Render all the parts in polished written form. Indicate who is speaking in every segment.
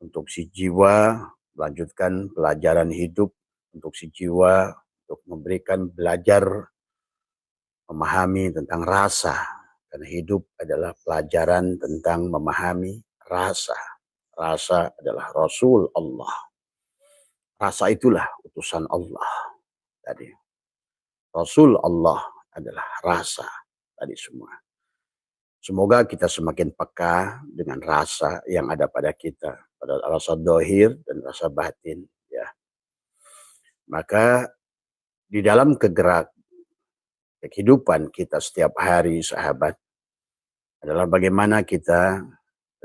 Speaker 1: untuk si jiwa melanjutkan pelajaran hidup, untuk si jiwa untuk memberikan belajar memahami tentang rasa. Karena hidup adalah pelajaran tentang memahami rasa. Rasa adalah Rasul Allah. Rasa itulah utusan Allah. Tadi Rasul Allah adalah rasa tadi semua. Semoga kita semakin peka dengan rasa yang ada pada kita, pada rasa dohir dan rasa batin. Ya, maka di dalam kehidupan kita setiap hari, sahabat, adalah bagaimana kita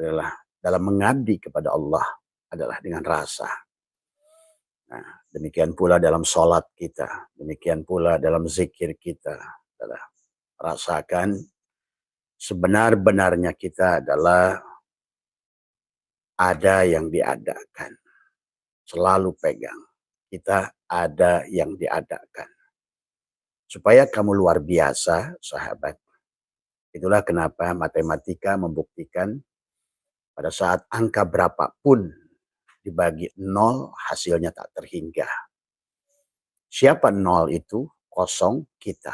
Speaker 1: adalah dalam mengabdi kepada Allah adalah dengan rasa. Nah, demikian pula dalam sholat kita, demikian pula dalam zikir kita adalah rasakan sebenar-benarnya kita adalah ada yang diadakan. Selalu pegang. Kita ada yang diadakan. Supaya kamu luar biasa, sahabat. Itulah kenapa matematika membuktikan pada saat angka berapapun dibagi 0, hasilnya tak terhingga. Siapa 0 itu? Kosong kita.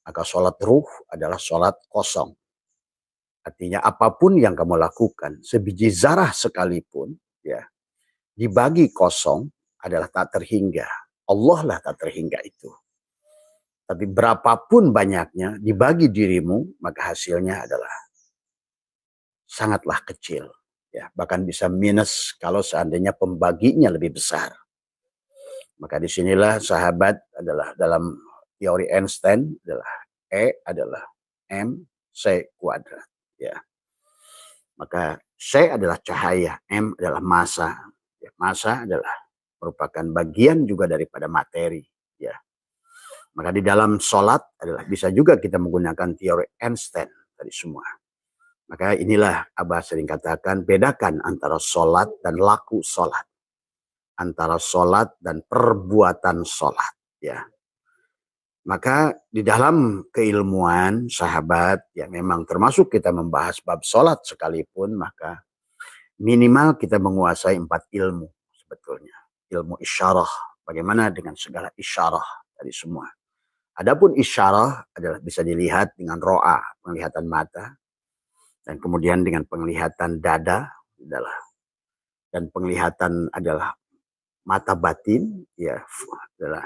Speaker 1: Maka sholat ruh adalah sholat kosong. Artinya apapun yang kamu lakukan, sebiji zarah sekalipun, ya, dibagi kosong adalah tak terhingga. Allah lah tak terhingga itu. Tapi berapapun banyaknya dibagi dirimu, maka hasilnya adalah sangatlah kecil. Ya, bahkan bisa minus kalau seandainya pembaginya lebih besar. Maka disinilah sahabat adalah dalam teori Einstein adalah E adalah MC kuadrat. Ya. Maka C adalah cahaya, M adalah massa. Ya, massa adalah merupakan bagian juga daripada materi. Ya. Maka di dalam sholat adalah bisa juga kita menggunakan teori Einstein tadi semua. Maka inilah Abah sering katakan, bedakan antara sholat dan laku sholat. Antara sholat dan perbuatan sholat. Ya. Maka di dalam keilmuan sahabat, ya memang termasuk kita membahas bab sholat sekalipun, maka minimal kita menguasai 4 ilmu sebetulnya. Ilmu isyarah, bagaimana dengan segala isyarah tadi semua. Adapun isyarah adalah bisa dilihat dengan ro'a, penglihatan mata, dan kemudian dengan penglihatan dada adalah, dan penglihatan adalah mata batin, ya adalah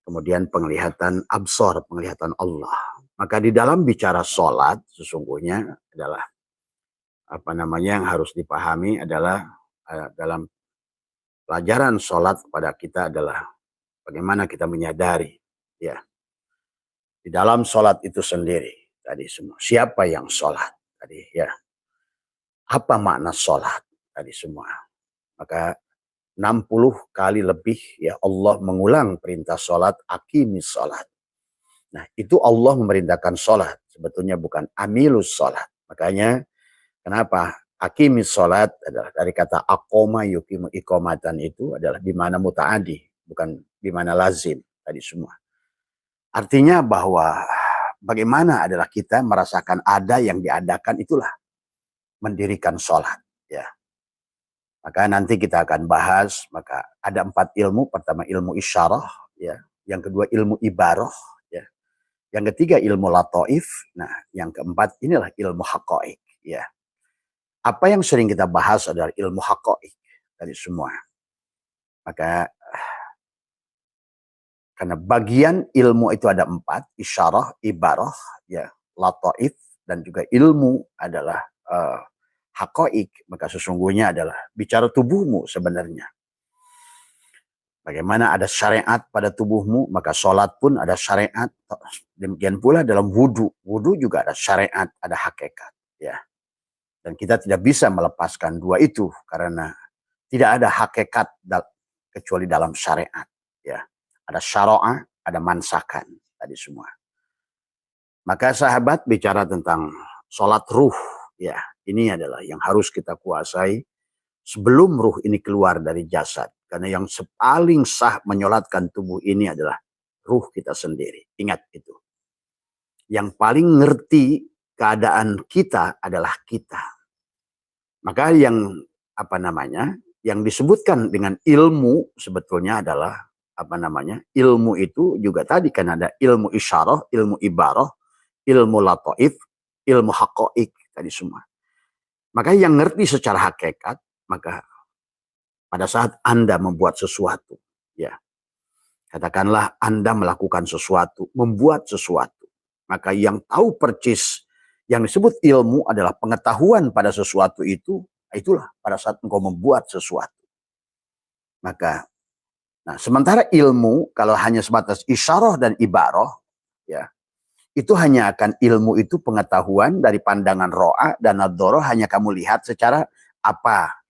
Speaker 1: kemudian penglihatan absor, penglihatan Allah. Maka di dalam bicara sholat sesungguhnya adalah apa namanya yang harus dipahami adalah dalam pelajaran sholat kepada kita adalah bagaimana kita menyadari ya di dalam sholat itu sendiri tadi semua. Siapa yang sholat tadi ya? Apa makna sholat tadi semua? Maka 60 kali lebih ya Allah mengulang perintah sholat, aqimis sholat. Nah itu Allah memerintahkan sholat, sebetulnya bukan amilus sholat. Makanya kenapa aqimis sholat adalah dari kata aqoma yuqimu iqomatan itu adalah bimana muta'adi, bukan bimana lazim tadi semua. Artinya bahwa bagaimana adalah kita merasakan ada yang diadakan itulah mendirikan sholat ya. Maka nanti kita akan bahas, maka ada 4 ilmu. Pertama ilmu isyarah, ya. Yang kedua ilmu ibarah, ya. Yang ketiga ilmu lataif. Nah, yang keempat inilah ilmu haqa'iq, ya. Apa yang sering kita bahas adalah ilmu haqa'iq dari semua. Maka karena bagian ilmu itu ada 4, isyarah, ibarah, ya, lataif, dan juga ilmu adalah haqa'iq, maka sesungguhnya adalah bicara tubuhmu sebenarnya. Bagaimana ada syariat pada tubuhmu, maka sholat pun ada syariat. Demikian pula dalam wudhu. Wudhu juga ada syariat, ada hakikat. Ya. Dan kita tidak bisa melepaskan dua itu karena tidak ada hakikat kecuali dalam syariat. Ya. Ada syara'ah, ada mansakan. Tadi semua. Maka sahabat bicara tentang sholat ruh. Ya, ini adalah yang harus kita kuasai sebelum ruh ini keluar dari jasad. Karena yang paling sah menyolatkan tubuh ini adalah ruh kita sendiri. Ingat itu. Yang paling ngerti keadaan kita adalah kita. Maka yang apa namanya, yang disebutkan dengan ilmu sebetulnya adalah apa namanya, ilmu itu juga tadi kan ada ilmu isyarah, ilmu ibarah, ilmu lataif, ilmu haqa'iq tadi semua. Maka yang ngerti secara hakikat, maka pada saat Anda membuat sesuatu, ya, katakanlah Anda melakukan sesuatu, membuat sesuatu, maka yang tahu percis yang disebut ilmu adalah pengetahuan pada sesuatu itu, itulah pada saat engkau membuat sesuatu. Maka, nah sementara ilmu kalau hanya sebatas isyarah dan ibarah, ya, itu hanya akan ilmu itu pengetahuan dari pandangan ro'a dan nadhara hanya kamu lihat secara apa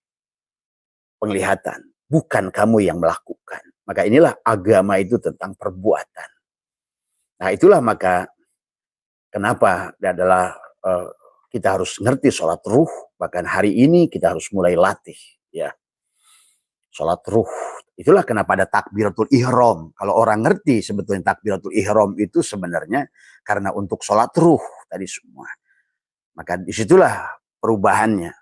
Speaker 1: penglihatan, bukan kamu yang melakukan. Maka inilah agama itu tentang perbuatan. Nah itulah maka kenapa adalah kita harus ngerti sholat ruh. Bahkan hari ini kita harus mulai latih, ya, sholat ruh. Itulah kenapa ada takbiratul ihram. Kalau orang ngerti sebetulnya takbiratul ihram itu sebenarnya karena untuk sholat ruh tadi semua. Maka disitulah perubahannya.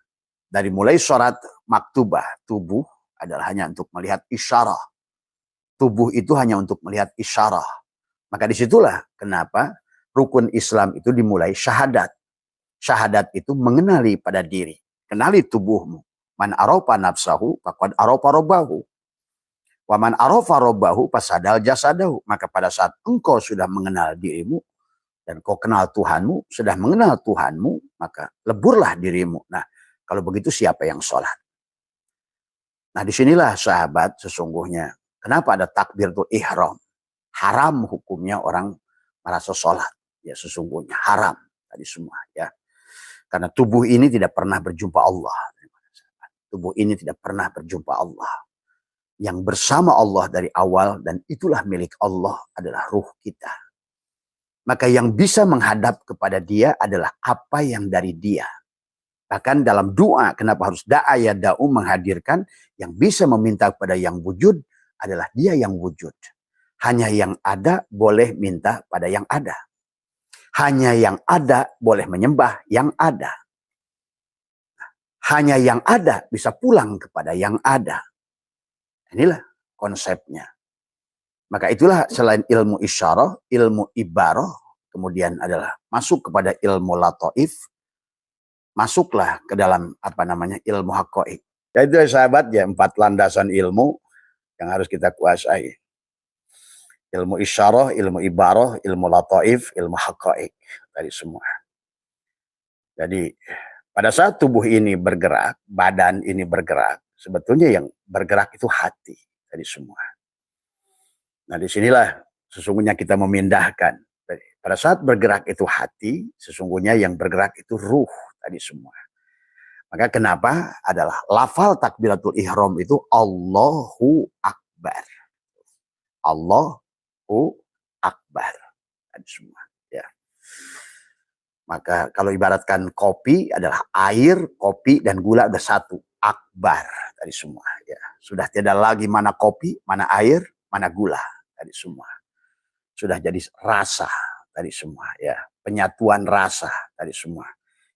Speaker 1: Dari mulai sholat maktubah, tubuh adalah hanya untuk melihat isyarah. Tubuh itu hanya untuk melihat isyarah. Maka disitulah kenapa rukun Islam itu dimulai syahadat. Syahadat itu mengenali pada diri. Kenali tubuhmu. Man arafa nafsahu faqad arafa rabbahu. Wa man arafa rabbahu fasadal jasadahu. Maka pada saat engkau sudah mengenal dirimu dan kau kenal Tuhanmu, sudah mengenal Tuhanmu, maka leburlah dirimu. Nah, kalau begitu siapa yang sholat? Nah, disinilah sahabat sesungguhnya. Kenapa ada takbiratul ihram? Haram hukumnya orang merasa sholat. Ya sesungguhnya haram tadi semua, ya. Karena tubuh ini tidak pernah berjumpa Allah. Tubuh ini tidak pernah berjumpa Allah. Yang bersama Allah dari awal dan itulah milik Allah adalah ruh kita. Maka yang bisa menghadap kepada dia adalah apa yang dari dia. Bahkan dalam doa, kenapa harus da'a ya da'u menghadirkan yang bisa meminta kepada yang wujud adalah dia yang wujud. Hanya yang ada boleh minta pada yang ada. Hanya yang ada boleh menyembah yang ada. Hanya yang ada bisa pulang kepada yang ada. Inilah konsepnya. Maka itulah selain ilmu isyarah, ilmu ibarah, kemudian adalah masuk kepada ilmu lataif, masuklah ke dalam apa namanya ilmu haqa'iq. Itu sahabat ya 4 landasan ilmu yang harus kita kuasai. Ilmu isyarah, ilmu ibarah, ilmu lataif, ilmu haqa'iq tadi semua. Jadi pada saat tubuh ini bergerak, badan ini bergerak, sebetulnya yang bergerak itu hati tadi semua. Nah disinilah sesungguhnya kita memindahkan. Pada saat bergerak itu hati, sesungguhnya yang bergerak itu ruh tadi semua. Maka kenapa adalah lafal takbiratul ihram itu Allahu Akbar. Allahu Akbar tadi semua. Ya. Maka kalau ibaratkan kopi adalah air, kopi dan gula ada satu. Akbar tadi semua. Ya. Sudah tidak lagi mana kopi, mana air, mana gula tadi semua. Sudah jadi rasa tadi semua, ya, penyatuan rasa tadi semua.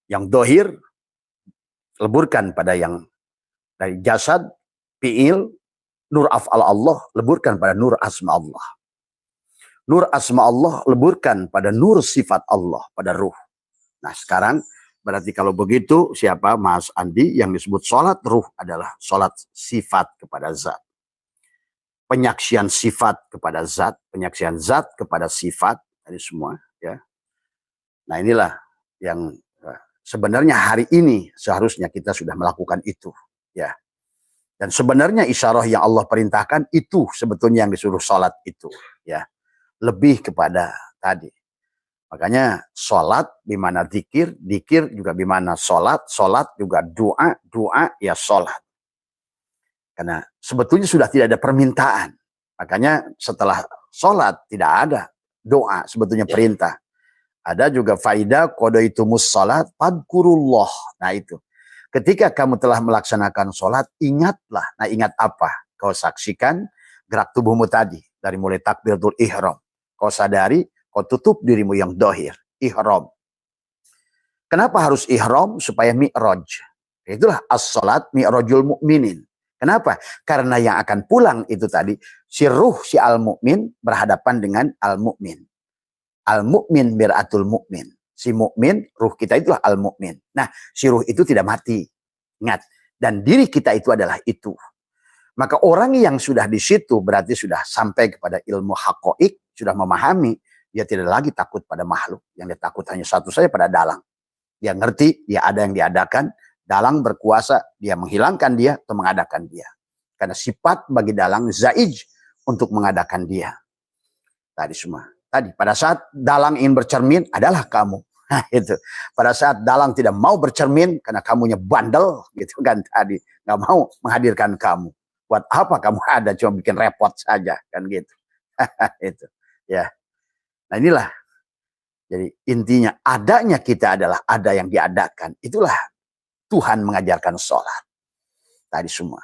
Speaker 1: Yang dohir leburkan pada yang dari jasad, fi'il, nur af'al Allah leburkan pada nur asma Allah. Nur asma Allah leburkan pada nur sifat Allah, pada ruh. Nah sekarang berarti kalau begitu siapa Mas Andi yang disebut sholat ruh adalah sholat sifat kepada zat. Penyaksian sifat kepada zat, penyaksian zat kepada sifat tadi semua, ya. Nah inilah yang sebenarnya hari ini seharusnya kita sudah melakukan itu, ya. Dan sebenarnya isyarah yang Allah perintahkan itu sebetulnya yang disuruh sholat itu, ya. Lebih kepada tadi. Makanya sholat di mana zikir, zikir juga di mana sholat, sholat juga doa, doa ya sholat. Karena sebetulnya sudah tidak ada permintaan. Makanya setelah sholat tidak ada doa, sebetulnya perintah. Ada juga faidah qadaitumus sholat fadkurullah. Nah itu. Ketika kamu telah melaksanakan sholat, ingatlah. Nah ingat apa? Kau saksikan gerak tubuhmu tadi. Dari mulai takbiratul ihram. Kau sadari, kau tutup dirimu yang dohir. Ihram. Kenapa harus ihram? Supaya mi'raj. Itulah as-salat mi'rajul mu'minin. Kenapa? Karena yang akan pulang itu tadi, si ruh si al-mu'min berhadapan dengan al-mu'min. Al-mu'min mir'atul mu'min. Si mu'min, ruh kita itulah al-mu'min. Nah, si ruh itu tidak mati. Ingat. Dan diri kita itu adalah itu. Maka orang yang sudah di situ berarti sudah sampai kepada ilmu haqa'iq, sudah memahami, dia tidak lagi takut pada makhluk. Yang dia takut hanya satu saja pada dalang. Dia ngerti, dia ada yang diadakan, dalang berkuasa, dia menghilangkan dia atau mengadakan dia. Karena sifat bagi dalang zaij untuk mengadakan dia. Tadi semua. Tadi pada saat dalang ingin bercermin adalah kamu. Nah, itu. Pada saat dalang tidak mau bercermin karena kamunya bandel gitu kan tadi, nggak mau menghadirkan kamu. Buat apa kamu ada, cuma bikin repot saja kan gitu. Itu. Ya. Nah, inilah. Jadi intinya adanya kita adalah ada yang diadakan. Itulah Tuhan mengajarkan sholat. Tadi semua.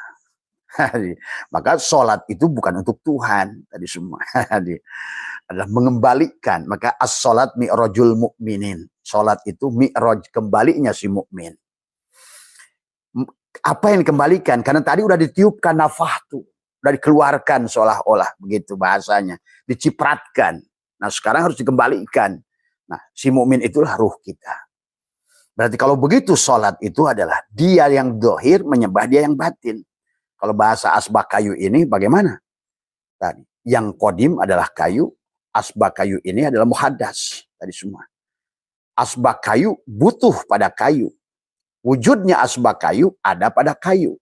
Speaker 1: Maka sholat itu bukan untuk Tuhan. Tadi semua. Adalah mengembalikan. Maka as-sholat mi'rajul mu'minin. Sholat itu mi'raj, kembalinya si mukmin. Apa yang dikembalikan? Karena tadi udah ditiupkan nafahtu. Udah dikeluarkan seolah-olah. Begitu bahasanya. Dicipratkan. Nah sekarang harus dikembalikan. Nah, si mukmin itulah ruh kita. Berarti kalau begitu sholat itu adalah dia yang dohir menyembah dia yang batin. Kalau bahasa asbak kayu ini bagaimana? Tadi yang kodim adalah kayu, asbak kayu ini adalah muhaddas. Tadi semua. Asbak kayu butuh pada kayu. Wujudnya asbak kayu ada pada kayu.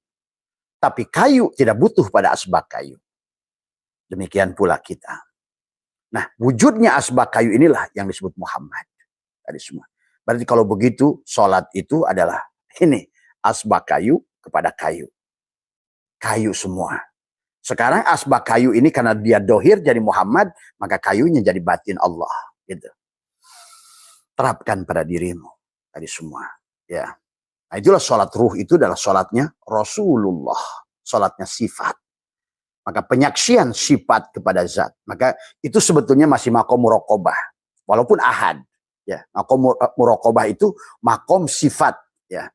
Speaker 1: Tapi kayu tidak butuh pada asbak kayu. Demikian pula kita. Nah, wujudnya asbak kayu inilah yang disebut Muhammad. Tadi semua. Berarti kalau begitu, sholat itu adalah ini. Asbak kayu kepada kayu. Kayu semua. Sekarang asbak kayu ini karena dia dohir jadi Muhammad, maka kayunya jadi batin Allah. Gitu. Terapkan pada dirimu. Tadi semua. Ya. Nah, itulah sholat ruh itu adalah sholatnya Rasulullah. Sholatnya sifat. Maka penyaksian sifat kepada zat. Maka itu sebetulnya masih makom muraqabah. Walaupun ahad. Ya, makom muraqabah itu makom sifat. Ya,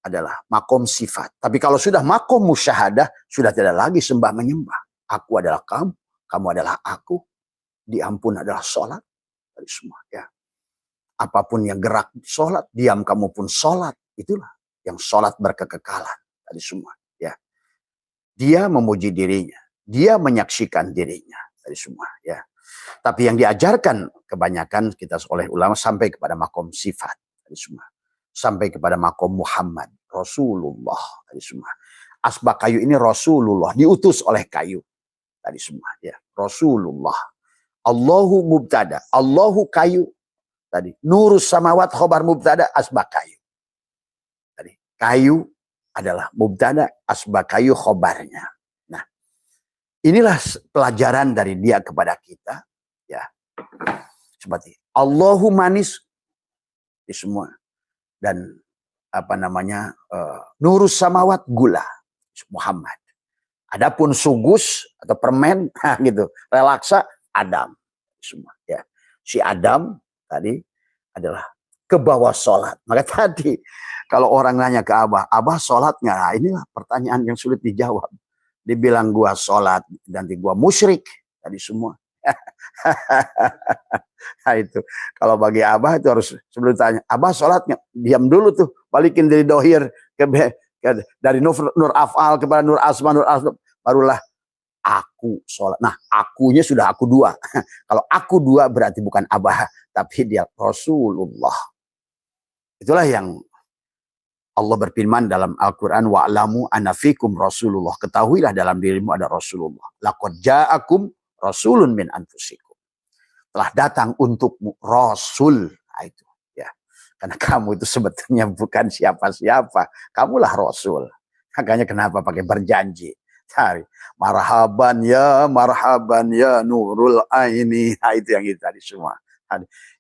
Speaker 1: adalah makom sifat. Tapi kalau sudah makom musyahadah, sudah tidak lagi sembah menyembah. Aku adalah kamu. Kamu adalah aku. Diampun adalah sholat. Dari semua. Ya. Apapun yang gerak sholat, diam kamu pun sholat. Itulah yang sholat berkekekalan. Tadi semua. Ya. Dia memuji dirinya. Dia menyaksikan dirinya. Dari semua. Ya. Tapi yang diajarkan kebanyakan kita oleh ulama sampai kepada makom sifat. Dari semua. Sampai kepada makom Muhammad. Rasulullah. Dari semua. Asbak kayu ini Rasulullah. Diutus oleh kayu. Tadi semua. Ya. Rasulullah. Allahu mubtada. Allahu kayu. Tadi. Nurus samawat khobar mubtada asbak kayu. Tadi. Kayu adalah mubtada, asbak kayu khobarnya. Nah, inilah pelajaran dari dia kepada kita. Ya, seperti Allahu manis di semua dan apa namanya nurus samawat gula Muhammad. Adapun sugus atau permen gitu relaksa Adam semua. Ya, si Adam tadi adalah ke bawah sholat. Maka tadi kalau orang nanya ke Abah sholatnya, nah inilah pertanyaan yang sulit dijawab. Dibilang gua sholat, nanti gua musyrik. Tadi semua. Nah itu. Kalau bagi Abah itu harus sebelum tanya, Abah sholatnya, diam dulu tuh. Balikin dari dohir, dari nur af'al kepada nur asma, barulah aku sholat. Nah akunya sudah aku dua. Kalau aku dua berarti bukan Abah, tapi dia Rasulullah. Itulah yang Allah berfirman dalam Al-Quran, wa'lamu anna fikum Rasulullah. Ketahuilah dalam dirimu ada Rasulullah. Laqad ja'akum rasulun min anfusikum. Telah datang untukmu Rasul. Nah, itu ya. Karena kamu itu sebetulnya bukan siapa-siapa. Kamulah Rasul. Makanya kenapa pakai berjanji. Cari. Marhaban ya nurul aini. Nah, itu yang itu tadi semua.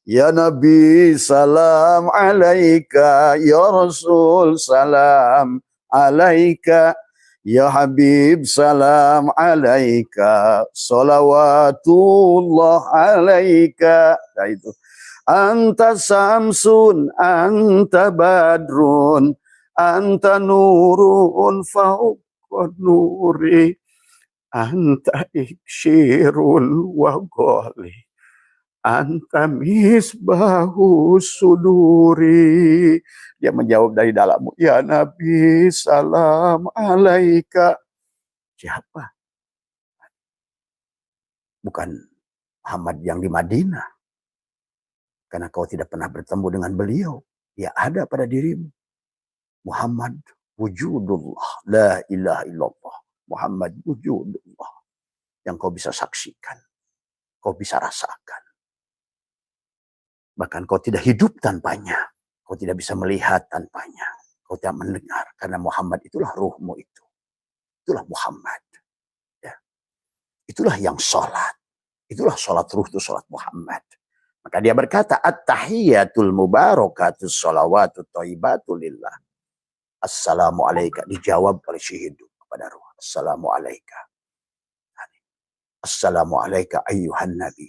Speaker 1: Ya Nabi salam alaika, ya Rasul salam alaika, ya Habib salam alaika, salawatullah alaika. Nah itu. Anta samsun, anta badrun, anta nurun fauqa nuri, anta ikshirun wa ghali, anta misbahu suduri. Dia menjawab dari dalammu, ya Nabi, salam alaika. Siapa? Bukan Muhammad yang di Madinah. Karena kau tidak pernah bertemu dengan beliau. Dia ada pada dirimu. Muhammad wujudullah. La ilaha illallah. Muhammad wujudullah. Yang kau bisa saksikan. Kau bisa rasakan. Bahkan kau tidak hidup tanpanya. Kau tidak bisa melihat tanpanya. Kau tidak mendengar. Karena Muhammad itulah ruhmu itu. Itulah Muhammad. Ya. Itulah yang sholat. Itulah sholat ruh itu sholat Muhammad. Maka dia berkata, at-tahiyyatul mubarakatus sholawatut thayyibatul lillah. Assalamu alaika. Dijawab oleh si hidup kepada ruh. Assalamu alaika. Assalamu alaika ayyuhan nabi.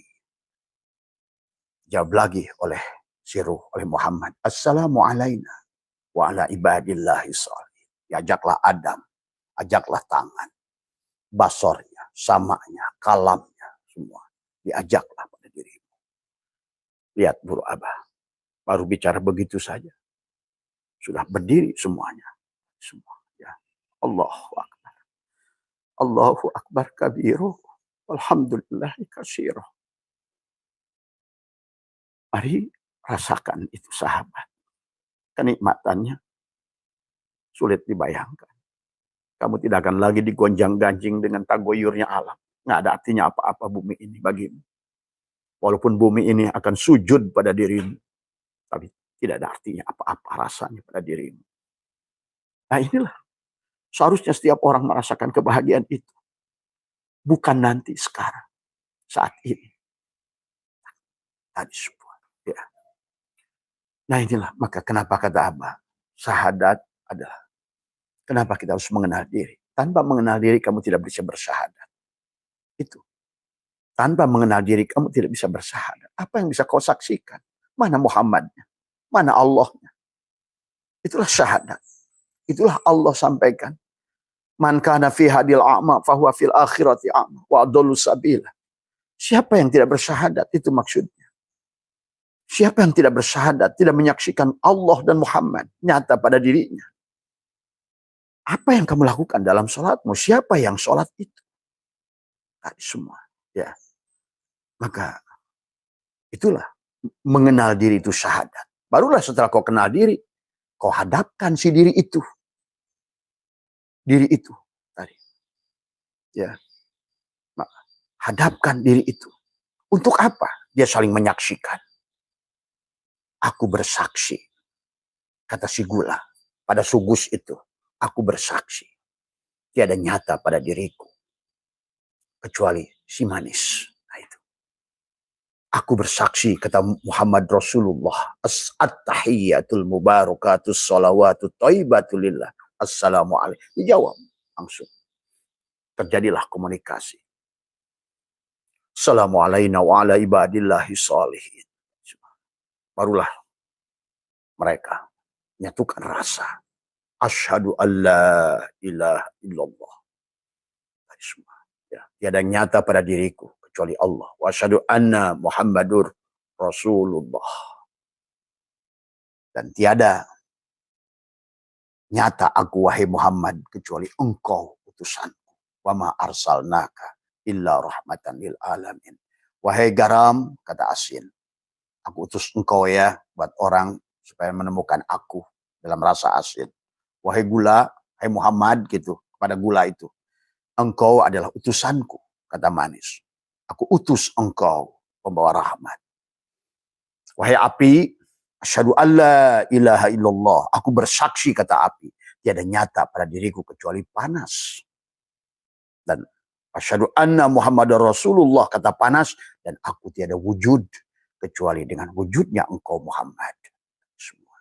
Speaker 1: Jawab lagi oleh si ruh, oleh Muhammad. Assalamu alaina wa ala ibadillahi sholih. Ajaklah Adam. Ajaklah tangan. Basornya, samanya, kalamnya. Semua. Diajaklah pada dirimu. Lihat Guru Abah. Baru bicara begitu saja. Sudah berdiri semuanya. Semua. Ya. Allahu Akbar. Allahu Akbar kabiru. Alhamdulillahi katsiru. Mari rasakan itu sahabat. Kenikmatannya sulit dibayangkan. Kamu tidak akan lagi digonjang-ganjing dengan tagoyurnya alam. Nggak ada artinya apa-apa bumi ini bagimu. Walaupun bumi ini akan sujud pada dirimu. Tapi tidak ada artinya apa-apa rasanya pada dirimu. Nah inilah. Seharusnya setiap orang merasakan kebahagiaan itu. Bukan nanti, sekarang. Saat ini. Tadi semua. Ya. Nah inilah. Maka kenapa kata Abah. Syahadat adalah. Kenapa kita harus mengenal diri. Tanpa mengenal diri kamu tidak bisa bersyahadat. Itu. Tanpa mengenal diri kamu tidak bisa bersyahadat. Apa yang bisa kau saksikan? Mana Muhammadnya? Mana Allahnya? Itulah syahadat. Itulah Allah sampaikan. Man kana fi hadil a'ma fahuwa fil akhirati a'ma wa adallu sabila. Siapa yang tidak bersyahadat? Itu maksudnya. Siapa yang tidak bersyahadat, tidak menyaksikan Allah dan Muhammad nyata pada dirinya. Apa yang kamu lakukan dalam sholatmu? Siapa yang sholat itu? Tadi semua. Ya. Maka itulah mengenal diri itu syahadat. Barulah setelah kau kenal diri, kau hadapkan si diri itu. Diri itu tadi. Ya. Maka, hadapkan diri itu. Untuk apa? Dia saling menyaksikan. Aku bersaksi. Kata si gula pada sugus itu. Aku bersaksi. Tiada nyata pada diriku. Kecuali si manis. Nah itu. Aku bersaksi, kata Muhammad Rasulullah. At-tahiyyatul mubarakatus sholawatut thayyibatul lillah. Assalamualaikum. Dijawab langsung. Terjadilah komunikasi. Assalamualaikum wa ala ibadillahi sholihin. Barulah mereka menyatukan rasa. Asyhadu alla ilaha illallah. Semua. Ya, tiada nyata pada diriku kecuali Allah. Wa asyhadu anna Muhammadur Rasulullah. Dan tiada nyata aku wahai Muhammad kecuali engkau utusanku. Wa ma arsalnaka illa rahmatan lil alamin. Wahai garam, kata asin, aku utus engkau ya buat orang supaya menemukan aku dalam rasa asin. Wahai gula, hai Muhammad gitu, kepada gula itu. Engkau adalah utusanku, kata manis. Aku utus engkau, pembawa rahmat. Wahai api, asyhadu alla ilaha illallah. Aku bersaksi, kata api, tiada nyata pada diriku kecuali panas. Dan asyhadu anna Muhammadar Rasulullah, kata panas, dan aku tiada wujud kecuali dengan wujudnya engkau Muhammad. Semua.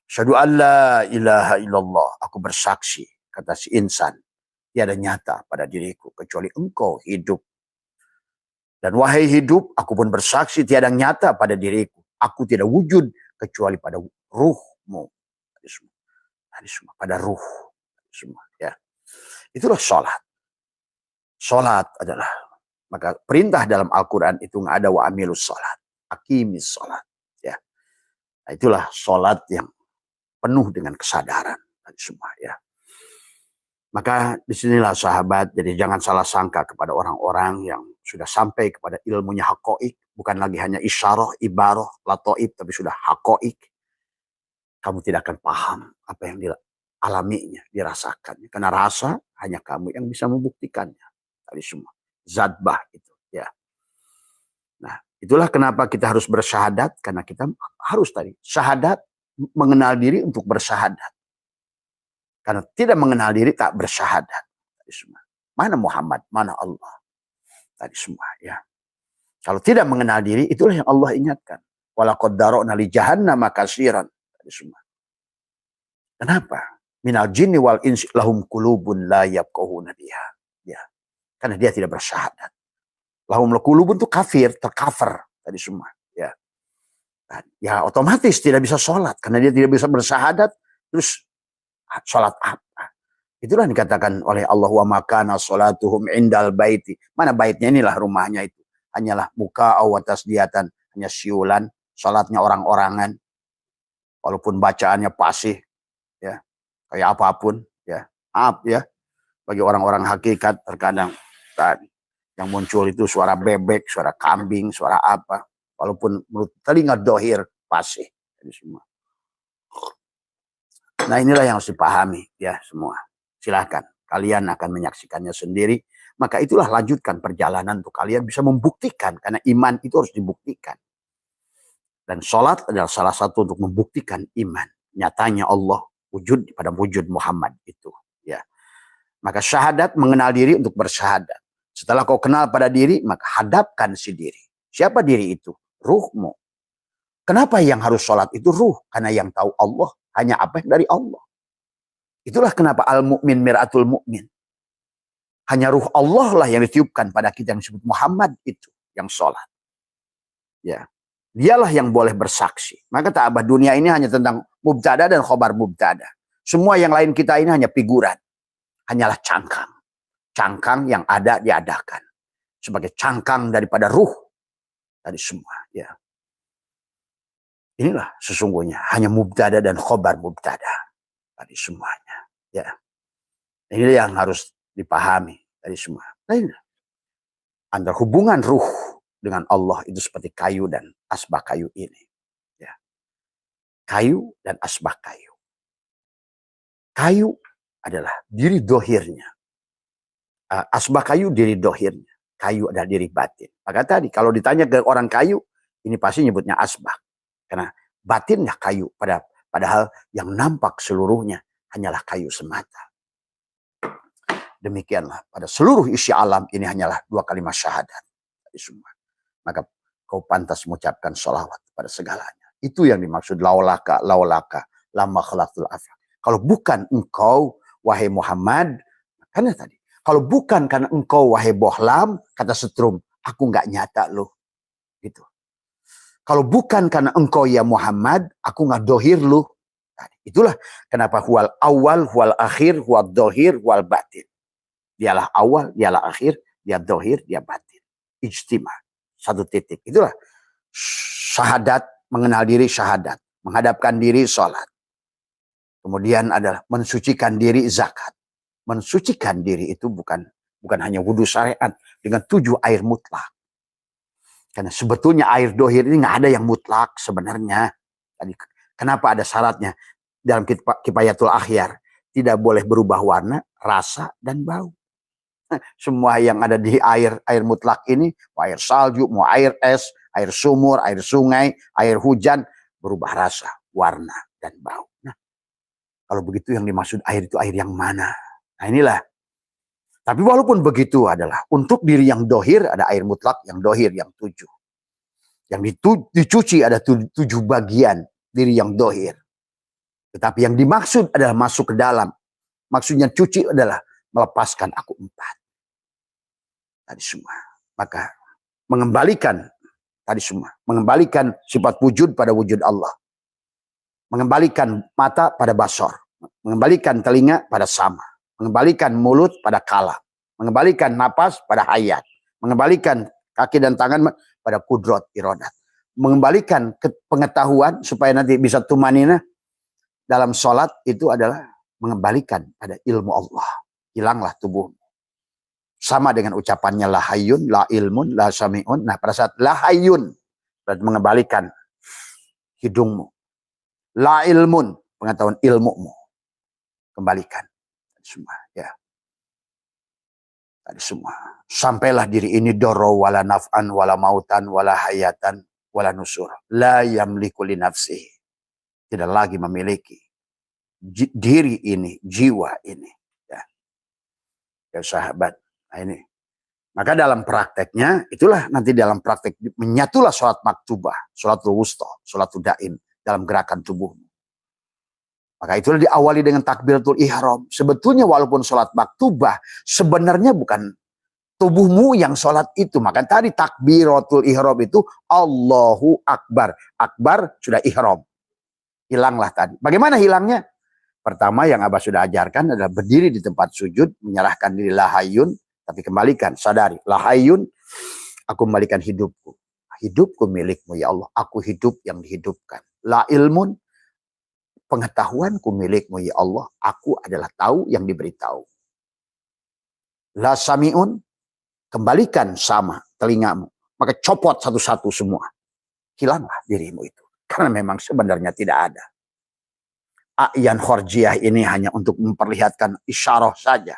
Speaker 1: Asyhadu alla ilaha illallah. Aku bersaksi, kata si insan, tiada nyata pada diriku kecuali engkau hidup. Dan wahai hidup, aku pun bersaksi tiada nyata pada diriku. Aku tidak wujud kecuali pada ruhmu. Tadi semua pada ruh semua ya. Itulah sholat. Sholat adalah, maka perintah dalam Al-Quran itu nggak ada wa amilus sholat, akimis sholat ya. Nah, itulah sholat yang penuh dengan kesadaran tadi semua ya. Maka disinilah sahabat, jadi jangan salah sangka kepada orang-orang yang sudah sampai kepada ilmunya hakoik, bukan lagi hanya isyarah, ibarah, latoib, tapi sudah hakoik. Kamu tidak akan paham apa yang dialaminya, dirasakannya. Karena rasa hanya kamu yang bisa membuktikannya. Tadi semua. Zadbah itu ya. Nah, itulah kenapa kita harus bersyahadat, karena kita harus tadi syahadat, mengenal diri untuk bersyahadat. Karena tidak mengenal diri tak bersyahadat. Tadi semua. Mana Muhammad, mana Allah. Tadi semua ya. Kalau tidak mengenal diri, itulah yang Allah ingatkan. Walaqad dara'na li jahannama katsiran. Tadi semua. Kenapa? Minal jinni wal insi lahum qulubun la yafqahuna biha. Ya. Karena dia tidak bersyahadat. Lahum qulubun itu kafir, tercover tadi semua ya. Dan, ya otomatis tidak bisa sholat karena dia tidak bisa bersyahadat, terus sholat apa? Itulah dikatakan oleh Allah, wa makana sholatuhum indal baiti. Mana baitnya, inilah rumahnya itu. Hanyalah muka wa tasdiyatan, hanya siulan, sholatnya orang-orangan. Walaupun bacaannya fasih ya, kayak apapun ya. Maaf ya, bagi orang-orang hakikat terkadang tadi yang muncul itu suara bebek, suara kambing, suara apa. Walaupun menurut telinga dohir fasih. Jadi semua. Nah inilah yang harus dipahami ya semua. Silahkan, kalian akan menyaksikannya sendiri. Maka itulah lanjutkan perjalanan untuk kalian bisa membuktikan. Karena iman itu harus dibuktikan. Dan sholat adalah salah satu untuk membuktikan iman. Nyatanya Allah wujud pada wujud Muhammad itu. Ya. Maka syahadat, mengenal diri untuk bersyahadat. Setelah kau kenal pada diri, maka hadapkan si diri. Siapa diri itu? Ruhmu. Kenapa yang harus sholat itu ruh? Karena yang tahu Allah hanya apa yang dari Allah. Itulah kenapa al-mu'min mir'atul mu'min. Hanya ruh Allah lah yang ditiupkan pada kita yang disebut Muhammad itu. Yang sholat. Ya. Dialah yang boleh bersaksi. Maka ta'abah dunia ini hanya tentang mubtada dan khobar mubtada. Semua yang lain kita ini hanya figuran. Hanyalah cangkang. Cangkang yang ada diadakan. Sebagai cangkang daripada ruh. Tadi semua. Ya. Inilah sesungguhnya hanya mubtada dan khobar mubtada tadi semuanya ya. Ini yang harus dipahami tadi semua. Nah, antara hubungan ruh dengan Allah itu seperti kayu dan asbak kayu ini ya. Kayu dan asbak kayu. Kayu adalah diri dohirnya. Asbak kayu diri dohirnya. Kayu adalah diri batin. Maka tadi kalau ditanya ke orang kayu, ini pasti nyebutnya asbak. Karena batinnya kayu, padahal yang nampak seluruhnya hanyalah kayu semata. Demikianlah pada seluruh isi alam ini hanyalah dua kalimat syahadat. Semua. Maka kau pantas mengucapkan sholawat pada segalanya. Itu yang dimaksud laulaka lama khalaqtul afaq. Kalau bukan engkau wahai Muhammad, karena tadi kalau bukan karena engkau wahai Bohlam, kata Setrum, aku nggak nyata loh. Gitu. Kalau bukan karena engkau ya Muhammad, aku nggak dohir lu. Nah, itulah kenapa huwal awal, huwal akhir, huwal dohir, huwal batin. Dialah awal, dialah akhir, dia dohir, dia batin. Ijtima. Satu titik. Itulah syahadat, mengenal diri syahadat. Menghadapkan diri sholat. Kemudian adalah mensucikan diri zakat. Mensucikan diri itu bukan hanya wudhu syariat dengan 7 air mutlak. Karena sebetulnya air dohir ini nggak ada yang mutlak sebenarnya. Kenapa ada syaratnya? Dalam Kifayatul Akhyar. Tidak boleh berubah warna, rasa, dan bau. Semua yang ada di air mutlak ini, mau air salju, mau air es, air sumur, air sungai, air hujan, berubah rasa, warna, dan bau. Nah, kalau begitu yang dimaksud air itu air yang mana? Nah inilah. Tapi walaupun begitu adalah untuk diri yang dohir ada air mutlak yang dohir yang 7. Yang dicuci ada 7 bagian diri yang dohir. Tetapi yang dimaksud adalah masuk ke dalam. Maksudnya cuci adalah melepaskan aku 4. Tadi semua. Maka mengembalikan tadi semua. Mengembalikan sifat wujud pada wujud Allah. Mengembalikan mata pada basar. mengembalikan telinga pada sama, mengembalikan mulut pada kala, mengembalikan napas pada hayat, mengembalikan kaki dan tangan pada kudrat iradat, mengembalikan pengetahuan supaya nanti bisa tumanina dalam sholat itu adalah mengembalikan pada ilmu Allah. Hilanglah tubuh. Sama dengan ucapannya la hayyun, la ilmun, la sami'un. Nah pada saat la hayyun berarti mengembalikan hidungmu. La ilmun, pengetahuan ilmumu. Kembalikan. Semua, ya. Tadi semua. Sampailah diri ini doro wala naf'an, wala mautan, wala hayatan, wala nusur. La yamliku li nafsihi. Tidak lagi memiliki diri ini, jiwa ini. Ya sahabat. Nah ini. Maka dalam prakteknya, itulah nanti dalam praktek, menyatulah sholat maktubah, sholatul wusta, sholatul daim, dalam gerakan tubuhmu. Maka itulah diawali dengan takbiratul ihram. Sebetulnya walaupun sholat maktubah, sebenarnya bukan tubuhmu yang sholat itu. Maka tadi takbiratul ihram itu Allahu Akbar. Akbar sudah ihram. Hilanglah tadi. Bagaimana hilangnya? Pertama yang Abah sudah ajarkan adalah berdiri di tempat sujud, menyerahkan diri lahayun, tapi kembalikan, sadari, lahayun, aku kembalikan hidupku. Hidupku milikmu ya Allah, aku hidup yang dihidupkan. La ilmun, pengetahuanku milikmu ya Allah, aku adalah tahu yang diberitahu. La sami'un, kembalikan sama telingamu, maka copot satu-satu semua. Hilanglah dirimu itu, karena memang sebenarnya tidak ada. A'yan khorjiyah ini hanya untuk memperlihatkan isyarah saja.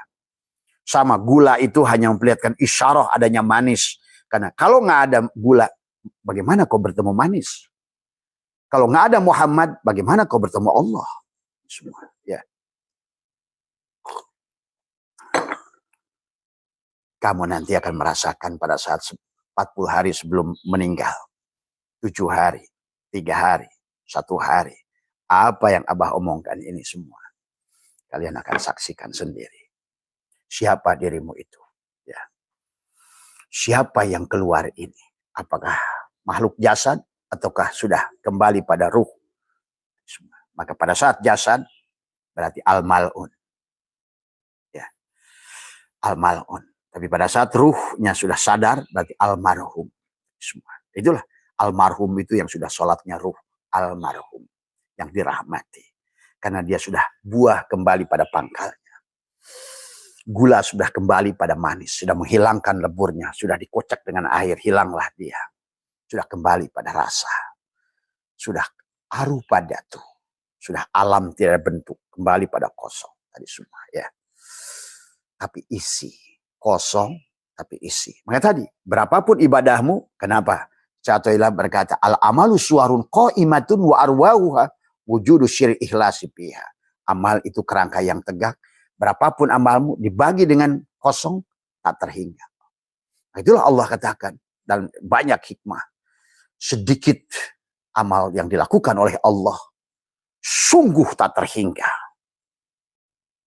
Speaker 1: Sama gula itu hanya memperlihatkan isyarah adanya manis. Karena kalau nggak ada gula, bagaimana kau bertemu manis? Kalau nggak ada Muhammad, bagaimana kau bertemu Allah? Semua, ya. Kamu nanti akan merasakan pada saat 40 hari sebelum meninggal. 7 hari, 3 hari, 1 hari. Apa yang Abah omongkan ini semua. Kalian akan saksikan sendiri. Siapa dirimu itu? Ya. Siapa yang keluar ini? Apakah makhluk jasad ataukah sudah kembali pada ruh? Maka pada saat jasad berarti al-mal'un. Ya. Al-mal'un. Tapi pada saat ruhnya sudah sadar berarti al-marhum. Itulah al-marhum itu yang sudah sholatnya ruh. Al-marhum. Yang dirahmati. Karena dia sudah buah kembali pada pangkalnya. Gula sudah kembali pada manis. Sudah menghilangkan leburnya. Sudah dikocak dengan air. Hilanglah dia. Sudah kembali pada rasa. Sudah aru pada tuh. Sudah alam tidak bentuk. Kembali pada kosong. Tadi semua ya. Tapi isi. Kosong tapi isi. Maka tadi. Berapapun ibadahmu. Kenapa? Syaikhullah berkata. Al-amalu suwarun qa'imatun wa arwahuha. Wujudu syiri ikhlasi piha. Amal itu kerangka yang tegak. Berapapun amalmu dibagi dengan kosong, tak terhingga. Nah, itulah Allah katakan. Dan banyak hikmah. Sedikit amal yang dilakukan oleh Allah. Sungguh tak terhingga.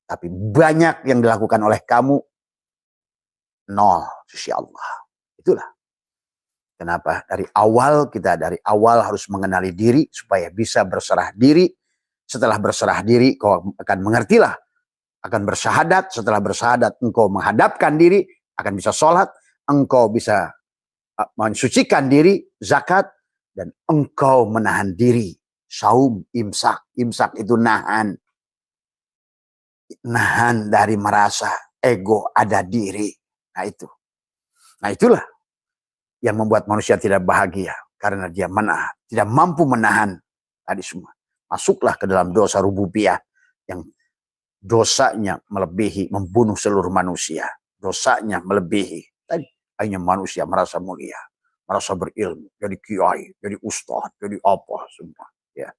Speaker 1: Tapi banyak yang dilakukan oleh kamu. Nol. Sisi Allah. Itulah. Kenapa? Dari awal harus mengenali diri supaya bisa berserah diri. Setelah berserah diri kau akan mengertilah. Akan bersyahadat. Setelah bersyahadat engkau menghadapkan diri. Akan bisa sholat. Engkau bisa mensucikan diri. Zakat. Dan engkau menahan diri. Saum, imsak. Imsak itu nahan. Nahan dari merasa ego ada diri. Nah itu. Nah itulah. Yang membuat manusia tidak bahagia. Karena dia menahan. Tidak mampu menahan. Tadi semua. Masuklah ke dalam dosa rububiyah. Yang dosanya melebihi. Membunuh seluruh manusia. Dosanya melebihi. Tadi hanya manusia merasa mulia. Merasa berilmu. Jadi kiai. Jadi ustaz. Jadi apa semua. Ya.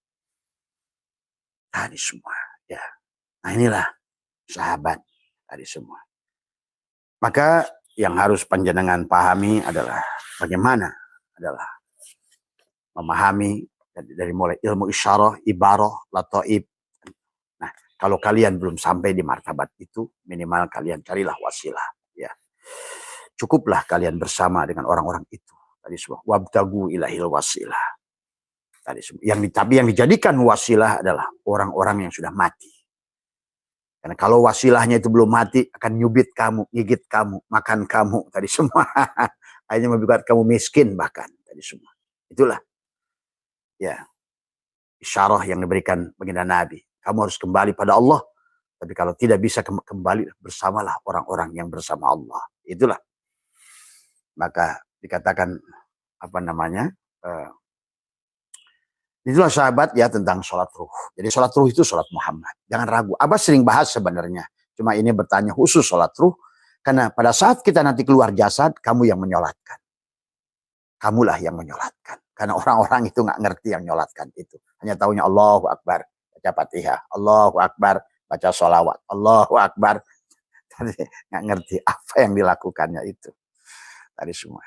Speaker 1: Tadi semua. Ya. Nah inilah. Sahabat. Tadi semua. Maka yang harus panjenengan pahami adalah bagaimana adalah memahami dari mulai ilmu isyarah, ibarah, lataib. Nah, kalau kalian belum sampai di martabat itu, minimal kalian carilah wasilah. Ya, cukuplah kalian bersama dengan orang-orang itu. Tadi semua wabtagu ilahil wasilah. Tadi semua. Tapi yang dijadikan wasilah adalah orang-orang yang sudah mati. Karena kalau wasilahnya itu belum mati, akan nyubit kamu, gigit kamu, makan kamu, tadi semua. Akhirnya membuat kamu miskin bahkan, tadi semua. Itulah, ya, isyarah yang diberikan baginda Nabi. Kamu harus kembali pada Allah. Tapi kalau tidak bisa kembali, bersamalah orang-orang yang bersama Allah. Itulah. Maka dikatakan, apa namanya, itulah sahabat ya tentang sholat ruh. Jadi sholat ruh itu sholat Muhammad. Jangan ragu. Abah sering bahas sebenarnya. Cuma ini bertanya khusus sholat ruh. Karena pada saat kita nanti keluar jasad, kamu yang menyolatkan. Kamulah yang menyolatkan. Karena orang-orang itu nggak ngerti yang menyolatkan itu. Hanya taunya Allahu Akbar. Baca Fatihah. Allahu Akbar. Baca sholawat. Allahu Akbar. Tadi nggak ngerti apa yang dilakukannya itu. Tadi semua.